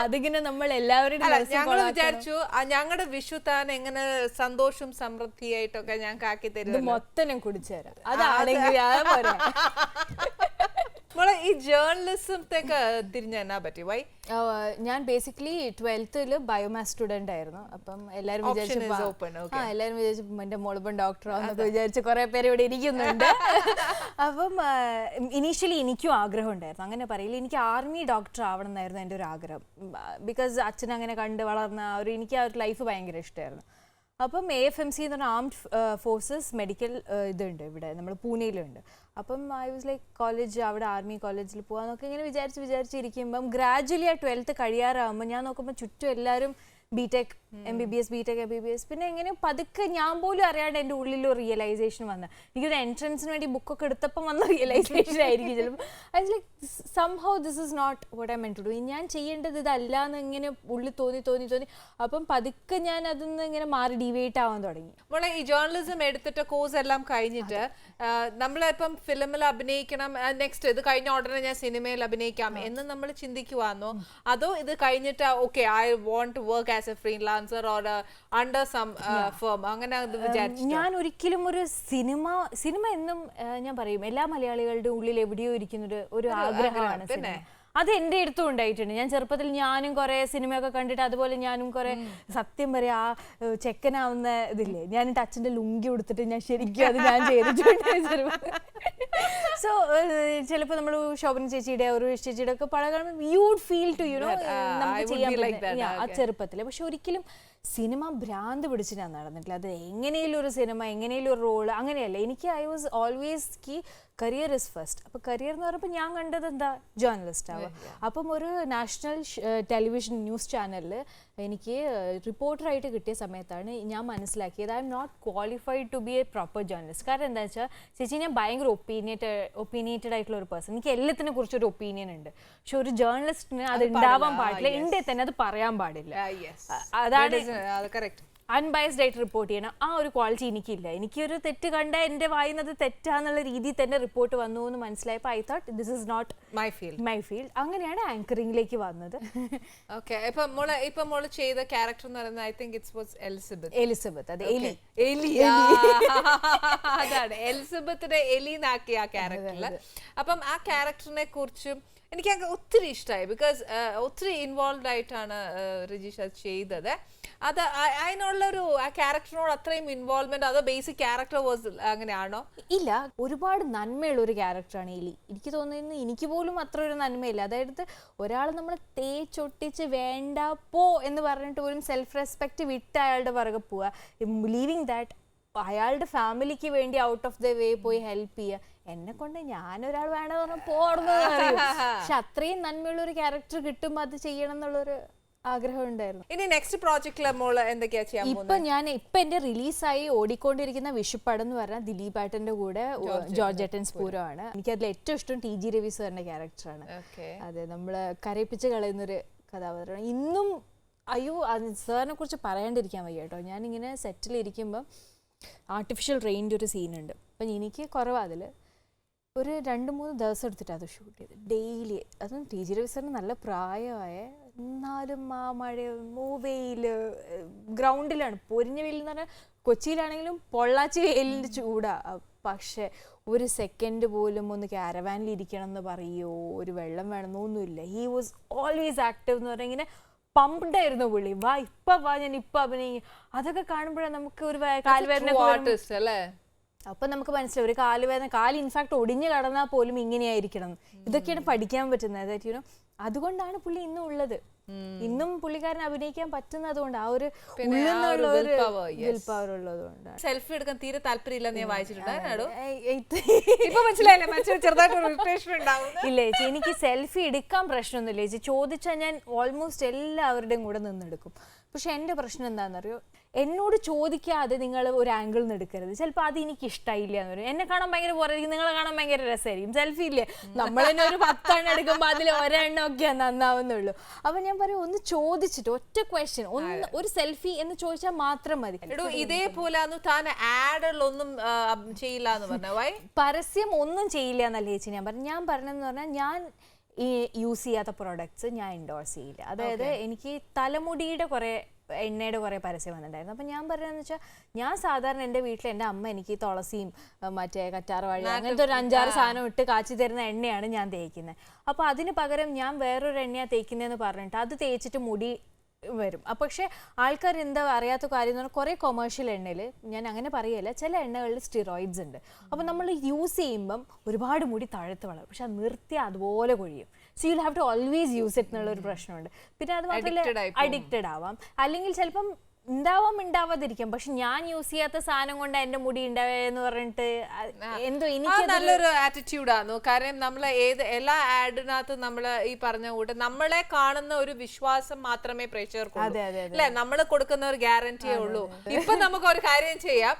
അതിങ്ങനെ നമ്മൾ എല്ലാവരും
ഞങ്ങൾ വിചാരിച്ചു ഞങ്ങളുടെ വിഷു താൻ എങ്ങനെ സന്തോഷം സമൃദ്ധിയായിട്ടൊക്കെ ഞങ്ങൾക്ക് ആക്കി തരും.
മൊത്തം ഞാൻ കുടിച്ചു തരാം. അതാണെങ്കിൽ
ഈ ജേർണലിസത്തേക്ക് തിരിഞ്ഞാ പറ്റി? വൈ?
ഞാൻ ബേസിക്കലി 12th ബയോമാസ് സ്റ്റുഡന്റ് ആയിരുന്നു. അപ്പം എല്ലാവരും വിചാരിച്ചു എന്റെ മോളിപ്പം ഡോക്ടറാന്നൊക്കെ വിചാരിച്ച് കുറെ പേര് ഇവിടെ ഇരിക്കുന്നുണ്ട്. അപ്പം ഇനീഷ്യലി എനിക്കും ആഗ്രഹം ഉണ്ടായിരുന്നു, അങ്ങനെ പറയില്ല, എനിക്ക് ആർമി ഡോക്ടർ ആവണം എന്നായിരുന്നു എൻ്റെ ഒരു ആഗ്രഹം. ബിക്കോസ് അച്ഛൻ അങ്ങനെ കണ്ട് വളർന്ന എനിക്ക് ആ ഒരു ലൈഫ് ഭയങ്കര ഇഷ്ടമായിരുന്നു. അപ്പം AFMC എന്ന് പറഞ്ഞാൽ ആംഡ് ഫോഴ്സസ് മെഡിക്കൽ ഇതുണ്ട് ഇവിടെ, നമ്മൾ പൂനെയിലുണ്ട്. അപ്പം ഐ വാസ് ലൈക്ക് കോളേജ്, അവിടെ ആർമി കോളേജിൽ പോകാമെന്നൊക്കെ ഇങ്ങനെ വിചാരിച്ചിരിക്കുമ്പം ഗ്രാജുവലി ആ 12th കഴിയാറാകുമ്പോൾ ഞാൻ നോക്കുമ്പോൾ ചുറ്റും എല്ലാവരും BTech MBBS BTech MBBS. പിന്നെ എങ്ങനെ പതുക്കെ ഞാൻ പോലും അറിയാണ്ട് എൻ്റെ ഉള്ളിലൊരു റിയലൈസേഷൻ വന്ന, എനിക്കൊരു എൻട്രൻസിന് വേണ്ടി ബുക്കൊക്കെ എടുത്തപ്പം വന്ന റിയലൈസേഷൻ ആയിരിക്കും ചിലപ്പോൾ. I was like somehow this is not what I meant to do, ഞാൻ ചെയ്യേണ്ടത് ഇതല്ല എന്ന് ഇങ്ങനെ ഉള്ളിൽ തോന്നി. അപ്പം പതുക്കെ ഞാൻ അതിന്ന് ഇങ്ങനെ മാറി ഡീവിയേറ്റ് ആവാൻ തുടങ്ങി.
മോളെ ഈ ജേർണലിസം എടുത്തിട്ട് കോഴ്സ് എല്ലാം കഴിഞ്ഞിട്ട് നമ്മളിപ്പം ഫിലിമിൽ അഭിനയിക്കണം, നെക്സ്റ്റ് ഇത് കഴിഞ്ഞ ഉടനെ ഞാൻ സിനിമയിൽ അഭിനയിക്കാം എന്ന് നമ്മൾ ചിന്തിക്കുവാന്നോ, അതോ ഇത് കഴിഞ്ഞിട്ട് okay I want to work as a freelancer or under some firm അങ്ങനെ വിചാരിച്ചു?
ഞാൻ ഒരിക്കലും ഒരു സിനിമ എന്നും ഞാൻ പറയും എല്ലാ മലയാളികളുടെ ഉള്ളിൽ എവിടെയോ ഇരിക്കുന്ന ഒരു ആഗ്രഹമാണ് സിനിമ. അത് എൻ്റെ അടുത്തും ഉണ്ടായിട്ടുണ്ട്. ഞാൻ ചെറുപ്പത്തിൽ ഞാനും കുറെ സിനിമയൊക്കെ കണ്ടിട്ട് അതുപോലെ ഞാനും കുറെ സത്യം പറയാ ആ ചെക്കനാവുന്ന ഇതില്ലേ, ഞാനിട്ട് അച്ഛൻ്റെ ലുങ്കി കൊടുത്തിട്ട് ഞാൻ ശരിക്കും അത് ഞാൻ ചെയ്തിട്ടുണ്ട്. സോ ചിലപ്പോൾ നമ്മൾ ശോഭന ചേച്ചിയുടെ ഒരു ചേച്ചിയുടെ ഒക്കെ പടം കാണുമ്പോൾ you would feel to you know നമുക്ക് ചെയ്യാൻ പറ്റും ആ ചെറുപ്പത്തിൽ. പക്ഷെ ഒരിക്കലും സിനിമ ഭ്രാന്ത് പിടിച്ചിട്ട് ഞാൻ നടന്നിട്ടില്ല. അത് എങ്ങനെയും ഒരു സിനിമ, എങ്ങനെയും ഒരു റോള് അങ്ങനെയല്ല. എനിക്ക് I was always career is first. അപ്പോൾ കരിയർ എന്ന് പറയുമ്പോൾ ഞാൻ കണ്ടത് എന്താ, ജേർണലിസ്റ്റ് ആവുക. അപ്പം ഒരു നാഷണൽ ടെലിവിഷൻ ന്യൂസ് ചാനലിൽ എനിക്ക് റിപ്പോർട്ടറായിട്ട് കിട്ടിയ സമയത്താണ് ഞാൻ മനസ്സിലാക്കിയത് I'm not qualified to be a proper journalist. കാരണം എന്താ വെച്ചാൽ ചേച്ചി ഞാൻ ഭയങ്കര ഒപ്പീനിയേറ്റഡ് ആയിട്ടുള്ള ഒരു പേഴ്സൺ, എനിക്ക് എല്ലാത്തിനെ കുറിച്ചൊരു ഒപ്പീനിയൻ ഉണ്ട്. പക്ഷെ ഒരു ജേർണലിസ്റ്റിന് അത് ഉണ്ടാവാൻ പാടില്ല, എൻ്റെ തന്നെ അത് പറയാൻ പാടില്ല. അതാണ് അൺബയസ്ഡ് ആയിട്ട് റിപ്പോർട്ട് ചെയ്യണം. ആ ഒരു ക്വാളിറ്റി എനിക്കില്ല. എനിക്കൊരു തെറ്റ് കണ്ട എൻ്റെ വായിന്നത് തെറ്റാന്നുള്ള രീതിയിൽ തന്നെ റിപ്പോർട്ട് വന്നു എന്ന് മനസ്സിലായപ്പോൾ I thought this is not my field. അങ്ങനെയാണ് ആങ്കറിംഗിലേക്ക് വന്നത്.
ഓക്കെ, ഇപ്പൊ മോള് ചെയ്ത ക്യാരക്ടർ എന്ന് പറയുന്നത് I think it was Elizabeth.
അതെ,
എലി അതാണ് എലിസബത്തിനെ എലിന്നാക്കിയ ആ ക്യാരക്ടറിൽ. അപ്പം ആ ക്യാരക്ടറിനെ കുറിച്ചും എനിക്ക് ഒത്തിരി ഇഷ്ടമായി. ബിക്കോസ് ഒത്തിരി ഇൻവോൾവ് ആയിട്ടാണ് രജീഷ് അത് ചെയ്തത്. അത് അതിനുള്ളൊരു ആ ക്യാരക്ടറിനോട് അത്രയും ഇൻവോൾവ്മെന്റ്, അതോ ബേസിക് ക്യാരക്ടർ വാസ് അങ്ങനെയാണോ?
ഇല്ല, ഒരുപാട് നന്മയുള്ള ഒരു ക്യാരക്ടറാണ് എലി. എനിക്ക് തോന്നുന്നു എനിക്ക് പോലും അത്ര ഒരു നന്മയില്ല. അതായത് ഒരാൾ നമ്മളെ തേച്ചൊട്ടിച്ച് വേണ്ട പോ എന്ന് പറഞ്ഞിട്ട് പോലും സെൽഫ് റെസ്പെക്റ്റ് വിട്ട് അയാളുടെ പുറകെ പോവുക, ലീവിങ് ദാറ്റ് അയാളുടെ ഫാമിലിക്ക് വേണ്ടി ഔട്ട് ഓഫ് ദ വേ പോയി ഹെൽപ്പ് ചെയ്യുക. എന്നെ കൊണ്ട് ഞാനൊരാൾ വേണമെന്ന് പറഞ്ഞാൽ പോടുന്നത് അറിയും. പക്ഷെ അത്രയും നന്മയുള്ള ഒരു ക്യാരക്ടർ കിട്ടുമ്പോൾ അത് ചെയ്യണം എന്നുള്ളൊരു ആഗ്രഹം ഉണ്ടായിരുന്നു.
ഇനി നെക്സ്റ്റ് പ്രോജക്റ്റിലെ മോള് എന്തൊക്കെയാ ചെയ്യാൻ പോകുന്നത്?
ഇപ്പൊ എന്റെ റിലീസായി ഓടിക്കൊണ്ടിരിക്കുന്ന വിഷുപ്പടം എന്ന് പറഞ്ഞാൽ ദിലീപ് ഏട്ടന്റെ കൂടെ ജോർജ് ഏട്ടൻസ് പൂരമാണ്. എനിക്ക് അതിൽ ഏറ്റവും ഇഷ്ടം TG രവി സാറിന്റെ ക്യാരക്ടറാണ്. അതെ, നമ്മള് കരയിപ്പിച്ച് കളയുന്നൊരു കഥാപാത്രമാണ്. ഇന്നും അയ്യോ സാറിനെ കുറിച്ച് പറയാണ്ടിരിക്കാൻ വയ്യ കേട്ടോ. ഞാനിങ്ങനെ സെറ്റിലിരിക്കുമ്പം ആർട്ടിഫിഷ്യൽ റെയിൻ്റെ ഒരു സീനുണ്ട്. അപ്പം എനിക്ക് കുറവാണ് അതിൽ. ഒരു 2-3 ദിവസം എടുത്തിട്ട് അത് ഷൂട്ട് ചെയ്ത് ഡെയിലി. അതും TG രവി സാറിന് നല്ല പ്രായമായ, എന്നാലും ആ മഴ വെയിൽ ഗ്രൗണ്ടിലാണ്, പൊരിഞ്ഞ വെയിൽ എന്ന് പറഞ്ഞാൽ കൊച്ചിയിലാണെങ്കിലും പൊള്ളാച്ചി വെയിലിൻ്റെ ചൂടാണ്. പക്ഷെ ഒരു സെക്കൻഡ് പോലും ഒന്ന് ക്യാരവാനിൽ ഇരിക്കണം എന്ന് പറയുമോ, ഒരു വെള്ളം വേണമെന്നൊന്നുമില്ല. ഹി വാസ് ഓൾവേസ് ആക്റ്റീവ് എന്ന് പറഞ്ഞാൽ ഇങ്ങനെ പമ്പ്ഡ് ആയിരുന്നു പുള്ളി. വാ ഇപ്പൊ വാ, ഞാൻ ഇപ്പൊ അഭിനയിക്കും. അതൊക്കെ കാണുമ്പോഴാണ് നമുക്ക് ഒരു കാൽവേദന. അപ്പൊ നമുക്ക് മനസ്സിലാവും ഒരു കാലുവേദന, കാല് ഇൻഫാക്ട് ഒടിഞ്ഞു കടന്നാൽ പോലും ഇങ്ങനെയായിരിക്കണം. ഇതൊക്കെയാണ് പഠിക്കാൻ പറ്റുന്നത്. യുനോ, അതുകൊണ്ടാണ് പുള്ളി ഇന്നും ഉള്ളത്. ഇന്നും പുള്ളിക്കാരൻ അഭിനയിക്കാൻ പറ്റുന്നത് കൊണ്ട് ആ ഒരു വിൽ പവർ ഉള്ളത് കൊണ്ടാണ്.
സെൽഫി എടുക്കാൻ തീരെ താല്പര്യമില്ലെന്ന് ഞാൻ വായിച്ചിട്ടുണ്ട്.
ഇല്ല ചേച്ചി, എനിക്ക് സെൽഫി എടുക്കാൻ പ്രശ്നമൊന്നുമില്ല ചേച്ചി. ചോദിച്ചാൽ ഞാൻ ഓൾമോസ്റ്റ് എല്ലാവരുടെയും കൂടെ നിന്നെടുക്കും. പക്ഷെ എൻ്റെ പ്രശ്നം എന്താണെന്നറിയോ, എന്നോട് ചോദിക്കാതെ നിങ്ങൾ ഒരു ആംഗിൾ നിന്ന് എടുക്കരുത്. ചിലപ്പോൾ അത് എനിക്ക് ഇഷ്ടമായില്ല എന്ന് പറയും. എന്നെ കാണാൻ ഭയങ്കര പോരായിരിക്കും, നിങ്ങളെ കാണാൻ ഭയങ്കര രസമായിരിക്കും. സെൽഫി ഇല്ലേ, നമ്മൾ തന്നെ ഒരു 10 എണ്ണം എടുക്കുമ്പോൾ അതിൽ ഒരെണ്ണം ഒക്കെ നന്നാവുന്നുള്ളൂ. അപ്പം ഞാൻ പറയും, ഒന്ന് ചോദിച്ചിട്ട് ഒറ്റ ക്വസ്റ്റ്യൻ, ഒരു സെൽഫി എന്ന് ചോദിച്ചാൽ മാത്രം മതി.
ഇതേപോലെ ആഡുകളൊന്നും ചെയ്യില്ല എന്ന് പറഞ്ഞ
പരസ്യം ഒന്നും ചെയ്യില്ല എന്നല്ല ചേച്ചി ഞാൻ പറഞ്ഞു. ഞാൻ പറഞ്ഞതെന്ന് പറഞ്ഞാൽ, ഞാൻ ഈ യൂസ് ചെയ്യാത്ത പ്രോഡക്ട്സ് ഞാൻ എൻഡോഴ്സ് ചെയ്യില്ല. അതായത് എനിക്ക് തലമുടിയുടെ കുറേ എണ്ണയുടെ കുറേ പരസ്യം വന്നിട്ടുണ്ടായിരുന്നു. അപ്പം ഞാൻ പറയുകയെന്ന് വെച്ചാൽ, ഞാൻ സാധാരണ എൻ്റെ വീട്ടിൽ എൻ്റെ അമ്മ എനിക്ക് തുളസിയും മറ്റേ കറ്റാർവാഴ അങ്ങനത്തെ ഒരു 5-6 സാധനം ഇട്ട് കാച്ചി തരുന്ന എണ്ണയാണ് ഞാൻ തേക്കുന്നത്. അപ്പോൾ അതിന് പകരം ഞാൻ വേറൊരു എണ്ണയാണ് തേക്കുന്നതെന്ന് പറഞ്ഞിട്ട് അത് തേച്ചിട്ട് മുടി വരും. പക്ഷെ ആൾക്കാർ എന്താ അറിയാത്ത കാര്യം എന്ന് പറഞ്ഞാൽ, കുറേ കൊമേഴ്ഷ്യൽ എണ്ണയിൽ, ഞാൻ അങ്ങനെ പറയല്ല, ചില എണ്ണകളിൽ സ്റ്റിറോയിഡ്സ് ഉണ്ട്. അപ്പം നമ്മൾ യൂസ് ചെയ്യുമ്പം ഒരുപാട് മുടി താഴത്ത് വളരും, പക്ഷെ അത് നിർത്തിയാൽ അതുപോലെ കൊഴിയും. So you have to always use it എന്നുള്ളൊരു പ്രശ്നമുണ്ട്. പിന്നെ അത് മാത്രമല്ല, അഡിക്റ്റഡ് ആവാം. അല്ലെങ്കിൽ ചിലപ്പം ഉണ്ടാവാതിരിക്കും. പക്ഷെ ഞാൻ യൂസ് ചെയ്യാത്ത സാധനം കൊണ്ട് എന്റെ മുടി ഉണ്ടാവെന്ന് പറഞ്ഞിട്ട് എന്തോ എനിക്ക്
നല്ലൊരു ആറ്റിറ്റ്യൂഡാണ്. കാരണം നമ്മളെ എല്ലാ ആഡിനകത്ത് നമ്മള് ഈ പറഞ്ഞ കൂട്ട് നമ്മളെ കാണുന്ന ഒരു വിശ്വാസം മാത്രമേ പ്രേക്ഷകർക്കുള്ളൂ അല്ലെ, നമ്മൾ കൊടുക്കുന്ന ഒരു ഗ്യാരണ്ടിയേ ഉള്ളൂ. ഇപ്പൊ നമുക്ക് ഒരു കാര്യം ചെയ്യാം,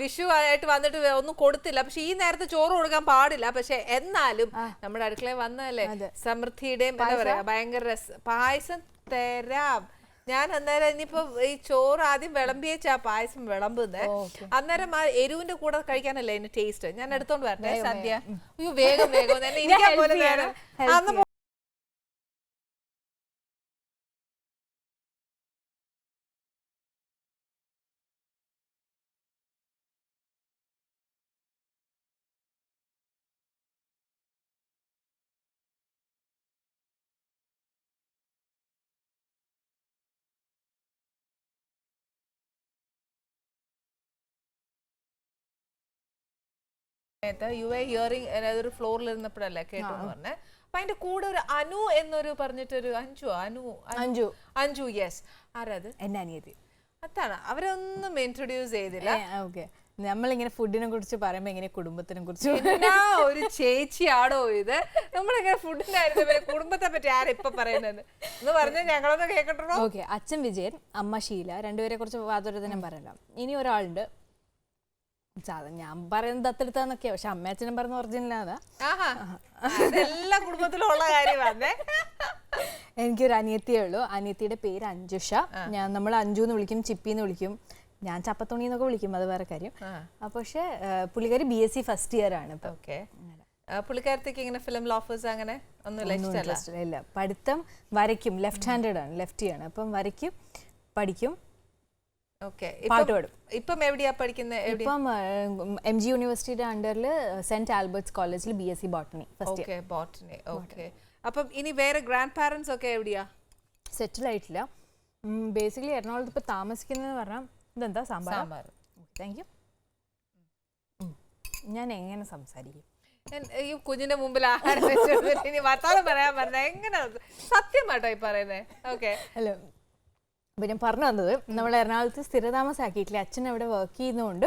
വിഷു ആയിട്ട് വന്നിട്ട് ഒന്നും കൊടുത്തില്ല, പക്ഷെ ഈ നേരത്തെ ചോറ് കൊടുക്കാൻ പാടില്ല. പക്ഷെ എന്നാലും നമ്മുടെ അടുക്കളയിൽ വന്നതല്ലേ, സമൃദ്ധിയുടെയും എന്താ പറയാ ഭയങ്കര പായസം തരാം. ഞാൻ അന്നേരം ഇനിയിപ്പോ ഈ ചോറ് ആദ്യം വിളമ്പിയേച്ചാ പായസം വിളമ്പുന്നേ. അന്നേരം ആ എരിവിന്റെ കൂടെ കഴിക്കാനല്ലേ അതിന്റെ ടേസ്റ്റ്. ഞാൻ എടുത്തോണ്ട് വരട്ടെ സദ്യ. അയ്യോ വേഗം വേഗം ഇരിക്കാൻ പോലെ നേരം. യു എ ഹിയറിംഗ് ഒരു ഫ്ലോറിൽ ഇരുന്നപ്പോഴല്ലേ കേട്ടോന്ന് പറഞ്ഞേ. അപ്പൊ അതിന്റെ കൂടെ ഒരു അനു എന്നൊരു പറഞ്ഞിട്ടൊരു അഞ്ജു യെസ്, ആരത്?
എന്റെ അനിയത്തി.
അതാണ്, അവരൊന്നും ഇൻട്രൊഡ്യൂസ് ചെയ്തില്ല.
നമ്മളിങ്ങനെ ഫുഡിനെ കുറിച്ച് പറയുമ്പോ ഇങ്ങനെ കുടുംബത്തിനെ കുറിച്ച്
ഒരു ചേച്ചിയാണോ ഇത്? നമ്മളിങ്ങനെ ഫുഡിന്റെ കുടുംബത്തെ പറ്റി ആരാ ഇപ്പൊ പറയുന്നത് എന്ന് പറഞ്ഞാൽ ഞങ്ങളൊന്ന് കേൾക്കട്ടോ.
ഓക്കെ, അച്ഛൻ വിജയൻ, അമ്മ ഷീല, രണ്ടുപേരെ കുറിച്ച് വാതുരതനം പറയാം. ഇനി ഒരാളുണ്ട്, ഞാൻ പറയുന്നത് ദത്തെടുത്താന്നൊക്കെയാ, പക്ഷെ അമ്മയച്ഛനും പറഞ്ഞ ഒറിജിനലാ.
എല്ലാ കുടുംബത്തിലുള്ള കാര്യമാണ്.
എനിക്കൊരു അനിയത്തിയേ ഉള്ളൂ. അനിയത്തിയുടെ പേര് അഞ്ജുഷ. നമ്മൾ അഞ്ജു എന്ന് വിളിക്കും, ചിപ്പി എന്ന് വിളിക്കും, ഞാൻ ചപ്പത്തുണി എന്നൊക്കെ വിളിക്കും, അത് വേറെ കാര്യം. പക്ഷെ പുള്ളിക്കാരി BSc ഫസ്റ്റ് ഇയർ ആണ്.
പുള്ളിക്കാരത്തേക്ക് ഇങ്ങനെ ഫിലിം ഓഫേഴ്സ് അങ്ങനെ ഒന്നും
ഇല്ല. പഠിത്തം വരയ്ക്കും, ലെഫ്റ്റ് ഹാൻഡഡ് ആണ്, ലെഫ്റ്റ് ആണ്. അപ്പം വരയ്ക്കും, പഠിക്കും, പാട്ട് പാടും.
ഇപ്പം എവിടെയാ പഠിക്കുന്നത്?
ഇപ്പം MG യൂണിവേഴ്സിറ്റിയുടെ അണ്ടറിൽ സെന്റ് ആൽബർട്ട്സ് കോളേജിൽ BSc botany first year.
Botany. Okay. അപ്പം ഇനി വേറെ ഗ്രാൻഡ് പാരന്റ്സ് ഒക്കെ എവിടെയാ?
സെറ്റിൽ ആയിട്ടില്ല. ബേസിക്കലി എറണാകുളത്ത് ഇപ്പൊ താമസിക്കുന്നതെന്ന് പറഞ്ഞാൽ ഇതെന്താ സാമ്പാർ. Thank you. ഞാൻ എങ്ങനെ സംസാരിക്കും?
ഈ കുഞ്ഞിന്റെ മുമ്പിൽ ആഹാരം വെച്ചിട്ട് ഇനി വർത്താനം പറയാൻ പറഞ്ഞ എങ്ങനെ സത്യമാട്ടോ ഈ പറയുന്നേ? ഓക്കെ.
ഹലോ, അപ്പം ഞാൻ പറഞ്ഞു വന്നത്, നമ്മൾ എറണാകുളത്ത് സ്ഥിരതാമസാക്കിയിട്ടില്ല. അച്ഛൻ അവിടെ വർക്ക് ചെയ്യുന്നതുകൊണ്ട്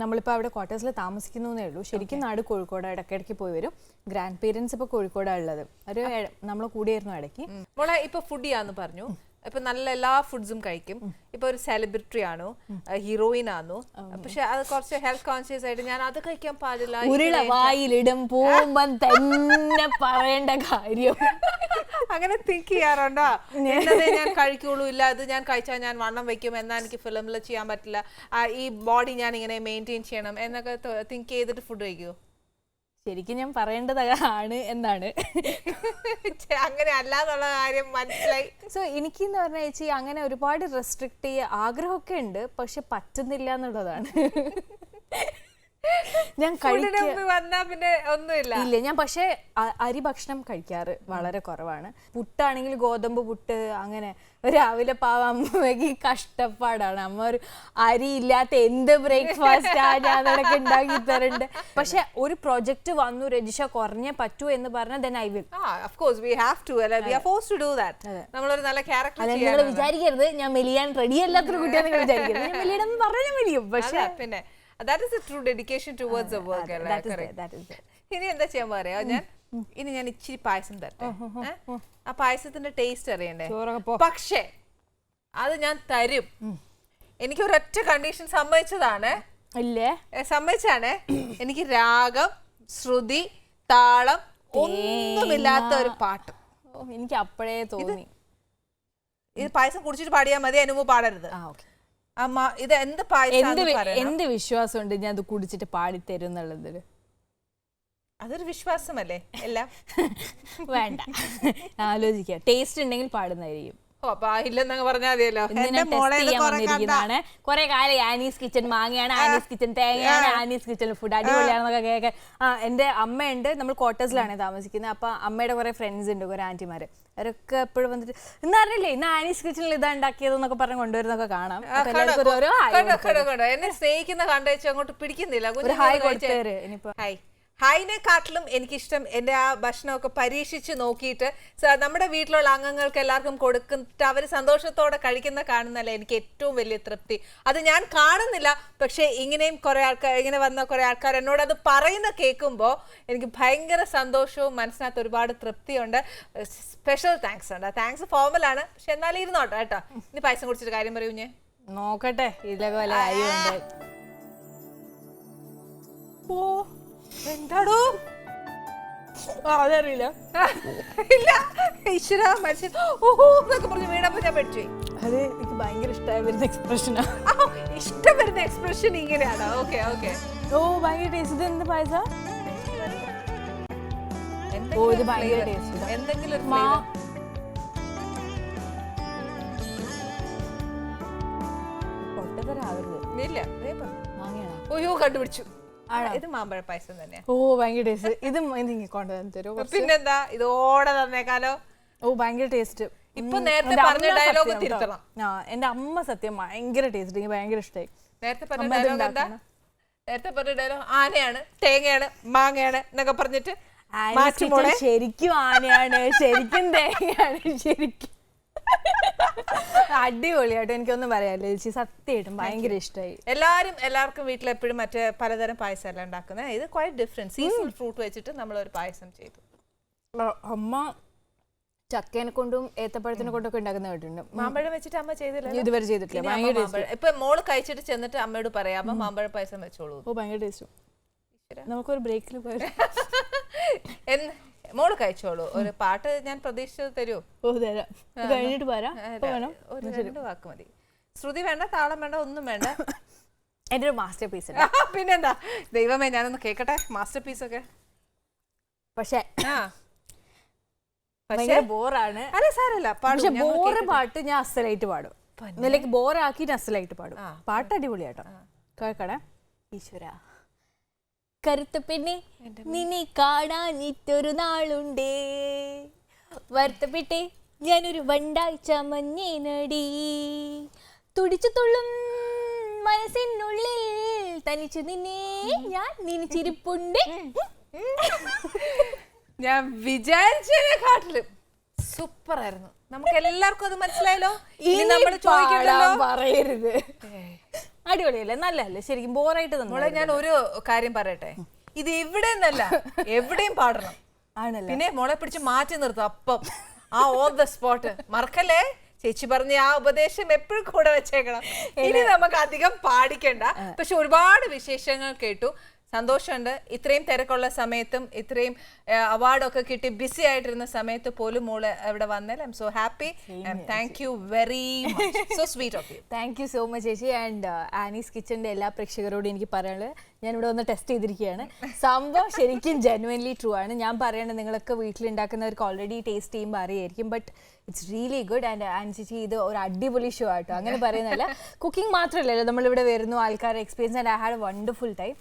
നമ്മളിപ്പോൾ അവിടെ ക്വാർട്ടേഴ്സിൽ താമസിക്കുന്നേ ഉള്ളൂ. ശരിക്കും നാട് കോഴിക്കോട്, ഇടയ്ക്കിടയ്ക്ക് പോയി വരും. ഗ്രാൻഡ് പേരൻസ് ഇപ്പോൾ കോഴിക്കോടാണ് ഉള്ളത്. ഒരു നമ്മൾ കൂടിയായിരുന്നു ഇടയ്ക്ക്.
മോളെ ഇപ്പൊ ഫുഡിയാന്ന് പറഞ്ഞു, ഇപ്പൊ നല്ല എല്ലാ ഫുഡ്സും കഴിക്കും. ഇപ്പൊ ഒരു സെലിബ്രിറ്റി ആണോ, ഹീറോയിൻ ആണോ, പക്ഷെ അത് കുറച്ച് ഹെൽത്ത് കോൺഷ്യസ് ആയിട്ട് ഞാൻ അത് കഴിക്കാൻ പാടില്ല,
ഉരുള വായിലിടും പോകുമ്പോ തന്നെ പറയേണ്ട കാര്യം
അങ്ങനെ തിങ്ക് ചെയ്യാറുണ്ടോ? എന്നതേ ഞാൻ കഴിക്കുള്ളൂ, ഇല്ല അത് ഞാൻ കഴിച്ചാൽ ഞാൻ വണ്ണം വെക്കും, എന്നാ എനിക്ക് ഫിലിമിൽ ചെയ്യാൻ പറ്റില്ല, ഈ ബോഡി ഞാൻ ഇങ്ങനെ മെയിൻറ്റെയിൻ ചെയ്യണം എന്നൊക്കെ തിങ്ക് ചെയ്തിട്ട് ഫുഡ് കഴിക്കുമോ?
ശരിക്കും ഞാൻ പറയേണ്ടതാണ് എന്നാണ്,
അങ്ങനെ അല്ലാന്നുള്ള കാര്യം മനസ്സിലായി.
സോ എനിക്കെന്ന് പറഞ്ഞാൽ ചേച്ചി അങ്ങനെ ഒരുപാട് റെസ്ട്രിക്ട് ചെയ്യുക ആഗ്രഹമൊക്കെ ഉണ്ട്, പക്ഷെ പറ്റുന്നില്ല എന്നുള്ളതാണ്. ഞാൻ
വന്നാ പിന്നെ ഒന്നുമില്ല.
ഇല്ല, ഞാൻ പക്ഷേ അരി ഭക്ഷണം കഴിക്കാറ് വളരെ കുറവാണ്. പുട്ടാണെങ്കിൽ ഗോതമ്പ് പുട്ട്, അങ്ങനെ രാവിലെ പാവം അമ്മയ്ക്ക് കഷ്ടപ്പാടാണ്. അമ്മ ഒരു അരി ഇല്ലാത്ത എന്ത് ബ്രേക്ക്ഫാസ്റ്റാ ഞാൻ അതൊക്കെ ഉണ്ടാക്കി തരണ്ട്. പക്ഷെ ഒരു പ്രൊജക്ട് വന്നു, രജിഷ കുറഞ്ഞേ പറ്റൂ എന്ന് പറഞ്ഞാൽ then I will.
Of course we have to, we are forced to do that. നമ്മളൊരു നല്ല ക്യാരക്ടർ
അല്ല, നിങ്ങൾ വിചാരിക്കരുത് ഞാൻ മെലിയാൻ റെഡി അല്ലാത്തൊരു കുട്ടിയാന്ന് നിങ്ങൾ വിചാരിക്കരുത്. ഞാൻ മെലിയണം പറഞ്ഞാൽ മെലിയും. പക്ഷെ
പിന്നെ that is a true dedication towards the work. ഇനി എന്താ ചെയ്യാൻ പറയാ, ഞാൻ ഇച്ചിരി പായസം തരട്ടെ. ആ പായസത്തിന്റെ ടേസ്റ്റ് അറിയണ്ടേ? പക്ഷേ അത് ഞാൻ തരും. എനിക്ക് ഒരൊറ്റ കണ്ടീഷൻ സമ്മതിച്ചതാണ്.
ഇല്ലേ,
സമ്മതിച്ചാണ്. എനിക്ക് രാഗം, ശ്രുതി, താളം ഒന്നുമില്ലാത്ത ഒരു പാട്ട്.
എനിക്ക് അപ്പോഴേ തോന്നി
ഇത് പായസം കുടിച്ചിട്ട് പാടിയാൽ മതി, അതിനുമ്പ് പാടരുത്. അമ്മ ഇത് എന്ത് പായസം?
എന്ത് വിശ്വാസമുണ്ട് ഞാൻ അത് കുടിച്ചിട്ട് പാടിത്തരും എന്നുള്ളത്?
അതൊരു വിശ്വാസമല്ലേ എല്ലാം?
വേണ്ട, ആലോചിക്കാം. ടേസ്റ്റ് ഉണ്ടെങ്കിൽ പാടുന്നതായിരിക്കും.
ഇല്ലെന്നങ്ങ് പറഞ്ഞാൽ മതിയല്ലോ.
കുറെ കാലം ആനീസ് കിച്ചൺ മാങ്ങയാണ്, ആനീസ് കിച്ചൺ തേങ്ങയാണ്, ആനീസ് കിച്ചൺ ഫുഡ് അടിപൊളിയാണെന്നൊക്കെ കേൾക്കാൻ. എന്റെ അമ്മയുണ്ട്, നമ്മൾ ക്വാർട്ടേഴ്സിലാണ് താമസിക്കുന്നത്. അപ്പൊ അമ്മയുടെ കുറെ ഫ്രണ്ട്സ് ഉണ്ട്, കുറെ ആന്റിമാര്. അവരൊക്കെ എപ്പോഴും വന്നിട്ട് ഇന്ന് അറിയില്ലേ ഇന്ന് ആനീസ് കിച്ചണിൽ ഇതാ ഉണ്ടാക്കിയതെന്നൊക്കെ പറഞ്ഞ് കൊണ്ടുവരുന്നൊക്കെ കാണാം.
എന്നെ സ്നേഹിക്കുന്ന കണ്ടുവെച്ച് അങ്ങോട്ട് പിടിക്കുന്നില്ല.
ഒരു ഹായ് കൊടുത്തേര്. ഇനിയിപ്പോ
ഹായിനെക്കാട്ടിലും എനിക്കിഷ്ടം എൻ്റെ ആ ഭക്ഷണമൊക്കെ പരീക്ഷിച്ച് നോക്കിയിട്ട് നമ്മുടെ വീട്ടിലുള്ള അംഗങ്ങൾക്ക് എല്ലാവർക്കും കൊടുത്തിട്ട് അവർ സന്തോഷത്തോടെ കഴിക്കുന്ന കാണുന്നതല്ല എനിക്ക് ഏറ്റവും വലിയ തൃപ്തി. അത് ഞാൻ കാണുന്നില്ല, പക്ഷേ ഇങ്ങനെയും കുറേ ആൾക്കാർ, ഇങ്ങനെ വന്ന കുറേ ആൾക്കാർ എന്നോട് അത് പറയുന്ന കേൾക്കുമ്പോൾ എനിക്ക് ഭയങ്കര സന്തോഷവും മനസ്സിനകത്ത് ഒരുപാട് തൃപ്തിയുണ്ട്. സ്പെഷ്യൽ താങ്ക്സ് ഉണ്ട്. താങ്ക്സ് ഫോർമലാണ്, പക്ഷെ എന്നാലും ഇരുന്നോട്ടെ കേട്ടോ. ഇനി പായസം കുടിച്ചിട്ട് കാര്യം പറയൂ. ഞാൻ നോക്കട്ടെ ഇതിലൊക്കെ വല്ല കാര്യമുണ്ട്. എന്താടോ
അതറിയില്ല.
ഇല്ല ഈശ്വര മനുഷ്യൻ ഓഹോ എന്നൊക്കെ പറഞ്ഞ് വീണപ്പോ ഞാൻ പഠിച്ചു.
അത് എനിക്ക് ഭയങ്കര ഇഷ്ടമായി വരുന്ന എക്സ്പ്രഷനാ.
ഇഷ്ടം വരുന്ന എക്സ്പ്രഷൻ ഇങ്ങനെയാണോ? Okay okay.
ഓ ഭയങ്കര ടേസ്റ്റ്. ഇത് എന്ത് പായസ? ഓ ഇത് ഭയങ്കര ടേസ്റ്റ്.
എന്തെങ്കിലും ഒരു ഇല്ല. ഓയോ കണ്ടുപിടിച്ചു. ഇത് മാമ്പഴ പായസം തന്നെയാ.
ഓ ഭയങ്കര ടേസ്റ്റ്. ഇത് കൊണ്ടുവന്ന് തരും.
പിന്നെന്താ ഇതോടെ തന്നേക്കാലോ.
ഓ ഭയങ്കര ടേസ്റ്റ്.
ഇപ്പൊ നേരത്തെ പറഞ്ഞ ഡയലോഗ് തിരുത്തണം.
എന്റെ അമ്മ സത്യം ഭയങ്കര ടേസ്റ്റ്. എനിക്ക് ഭയങ്കര ഇഷ്ടമായി.
നേരത്തെ പറഞ്ഞ ഡയലോഗ് എന്താ? നേരത്തെ പറഞ്ഞ ഡയലോഗ് ആനയാണ്, തേങ്ങയാണ്, മാങ്ങയാണ് എന്നൊക്കെ പറഞ്ഞിട്ട്
ശരിക്കും ആനയാണ്, ശരിക്കും തേങ്ങയാണ്, ശരിക്കും അടിപൊളിയായിട്ട്. എനിക്കൊന്നും പറയാനില്ല ചേച്ചി, സത്യമായിട്ടും ഭയങ്കര ഇഷ്ടമായി.
എല്ലാവർക്കും വീട്ടിൽ എപ്പോഴും മറ്റേ പലതരം പായസം എല്ലാം ഉണ്ടാക്കുന്നത്. ഇത് ക്വൈറ്റ് ഡിഫറെന്റ്. സീസണൽ ഫ്രൂട്ട് വെച്ചിട്ട് നമ്മളൊരു പായസം ചെയ്തു.
അമ്മ ചക്കേനെ കൊണ്ടും ഏത്തപ്പഴത്തിനെ കൊണ്ടൊക്കെ ഉണ്ടാക്കുന്ന കേട്ടിട്ടുണ്ട്.
മാമ്പഴം വെച്ചിട്ട് അമ്മ ചെയ്തില്ല,
ഇതുവരെ ചെയ്തിട്ടില്ല. ഭയങ്കര ടേസ്റ്റ്.
ഇപ്പൊ മോള് കഴിച്ചിട്ട് ചെന്നിട്ട് അമ്മയോട് പറയാം അമ്മ മാമ്പഴ പായസം വെച്ചോളൂ.
ഓ ഭയങ്കര ടേസ്റ്റ്. നമുക്കൊരു ബ്രേക്കിൽ
മോള് കഴിച്ചോളൂ. ഒരു പാട്ട് ഞാൻ പ്രതീക്ഷിച്ചത് തരുമോ?
ഓ തരാം. കഴിഞ്ഞിട്ട് പറയാം.
ഒരു 2 വാക്ക് മതി. ശ്രുതി വേണ്ട, താളം വേണ്ട, ഒന്നും വേണ്ട.
എന്റെ ഒരു മാസ്റ്റർ പീസ്.
പിന്നെന്താ ദൈവമേ, ഞാനൊന്ന് കേക്കട്ടെ മാസ്റ്റർ പീസ് ഒക്കെ.
പക്ഷേ ഭയങ്കര ബോറാണ്.
അല്ല സാരല്ല, പക്ഷെ
ബോറ് പാട്ട് ഞാൻ അസലായിട്ട് പാടും. ഇതിലേക്ക് ബോറാക്കിട്ട് അസലായിട്ട് പാടും. പാട്ട് അടിപൊളിയാട്ടോ. കേൾക്കണേ. ഈശ്വര കറുത്ത പെണ്ണെ നിന്നെ കാണാനിട്ടൊരു നാളുണ്ടേ, വരുത്തപ്പെട്ടെ ഞാനൊരു വണ്ടാഴ്ച മഞ്ഞേനടി, തുടിച്ചു തുള്ളും മനസ്സിനുള്ളിൽ തനിച്ചു നിന്നെ ഞാൻ നിന്നിച്ചിരിപ്പുണ്ട്.
ഞാൻ വിചാരിച്ചതിനെക്കാട്ടിലും സൂപ്പർ ആയിരുന്നു. നമുക്ക് എല്ലാവർക്കും അത് മനസ്സിലായല്ലോ. ഇനി നമ്മൾ ചോദിക്കണ്ടല്ലോ.
പറയരുത്. അടിപൊളിയല്ലേ, നല്ലല്ലേ? ശരിക്കും ബോറായിട്ട്
നമ്മളെ ഞാൻ ഒരു കാര്യം പറയട്ടെ, ഇത് ഇവിടെ നിന്നല്ല എവിടെയും പാടണം. പിന്നെ മോളെ പിടിച്ച് മാറ്റി നിർത്തും അപ്പം ഓൺ ദ സ്പോട്ട്. മറക്കല്ലേ ചേച്ചി പറഞ്ഞ ആ ഉപദേശം എപ്പോഴും കൂടെ വെച്ചേക്കണം. ഇനി നമുക്ക് അധികം പാടിക്കണ്ട. പക്ഷെ ഒരുപാട് വിശേഷങ്ങൾ കേട്ടു, സന്തോഷമുണ്ട്. ഇത്രയും തിരക്കുള്ള സമയത്തും ഇത്രയും അവാർഡൊക്കെ കിട്ടി ബിസി ആയിട്ടിരുന്ന സമയത്ത് പോലും മോള് ഇവിടെ വന്നാൽ I'm so happy. Thank you very much. So sweet of you.
Thank you so much ചേച്ചി. ആൻഡ് ആനീസ് കിച്ചൻ്റെ എല്ലാ പ്രേക്ഷകരോടും എനിക്ക് പറയാനുള്ളത്, ഞാനിവിടെ വന്ന് ടെസ്റ്റ് ചെയ്തിരിക്കുകയാണ്. സംഭവം ശരിക്കും ജെനുവൻലി ട്രൂ ആണ്. ഞാൻ പറയണത് നിങ്ങളൊക്കെ വീട്ടിലുണ്ടാക്കുന്നവർക്ക് ഓൾറെഡി ടേസ്റ്റ് ചെയ്യുമ്പോൾ അറിയായിരിക്കും. But it's really good. And ചേച്ചി ഇത് ഒരു അടിപൊളി ഷോ ആട്ടോ, അങ്ങനെ പറയുന്നതല്ല. കുക്കിംഗ് മാത്രമല്ലല്ലോ, നമ്മളിവിടെ വരുന്നു, ആൾക്കാരെ experience, and I had A wonderful time.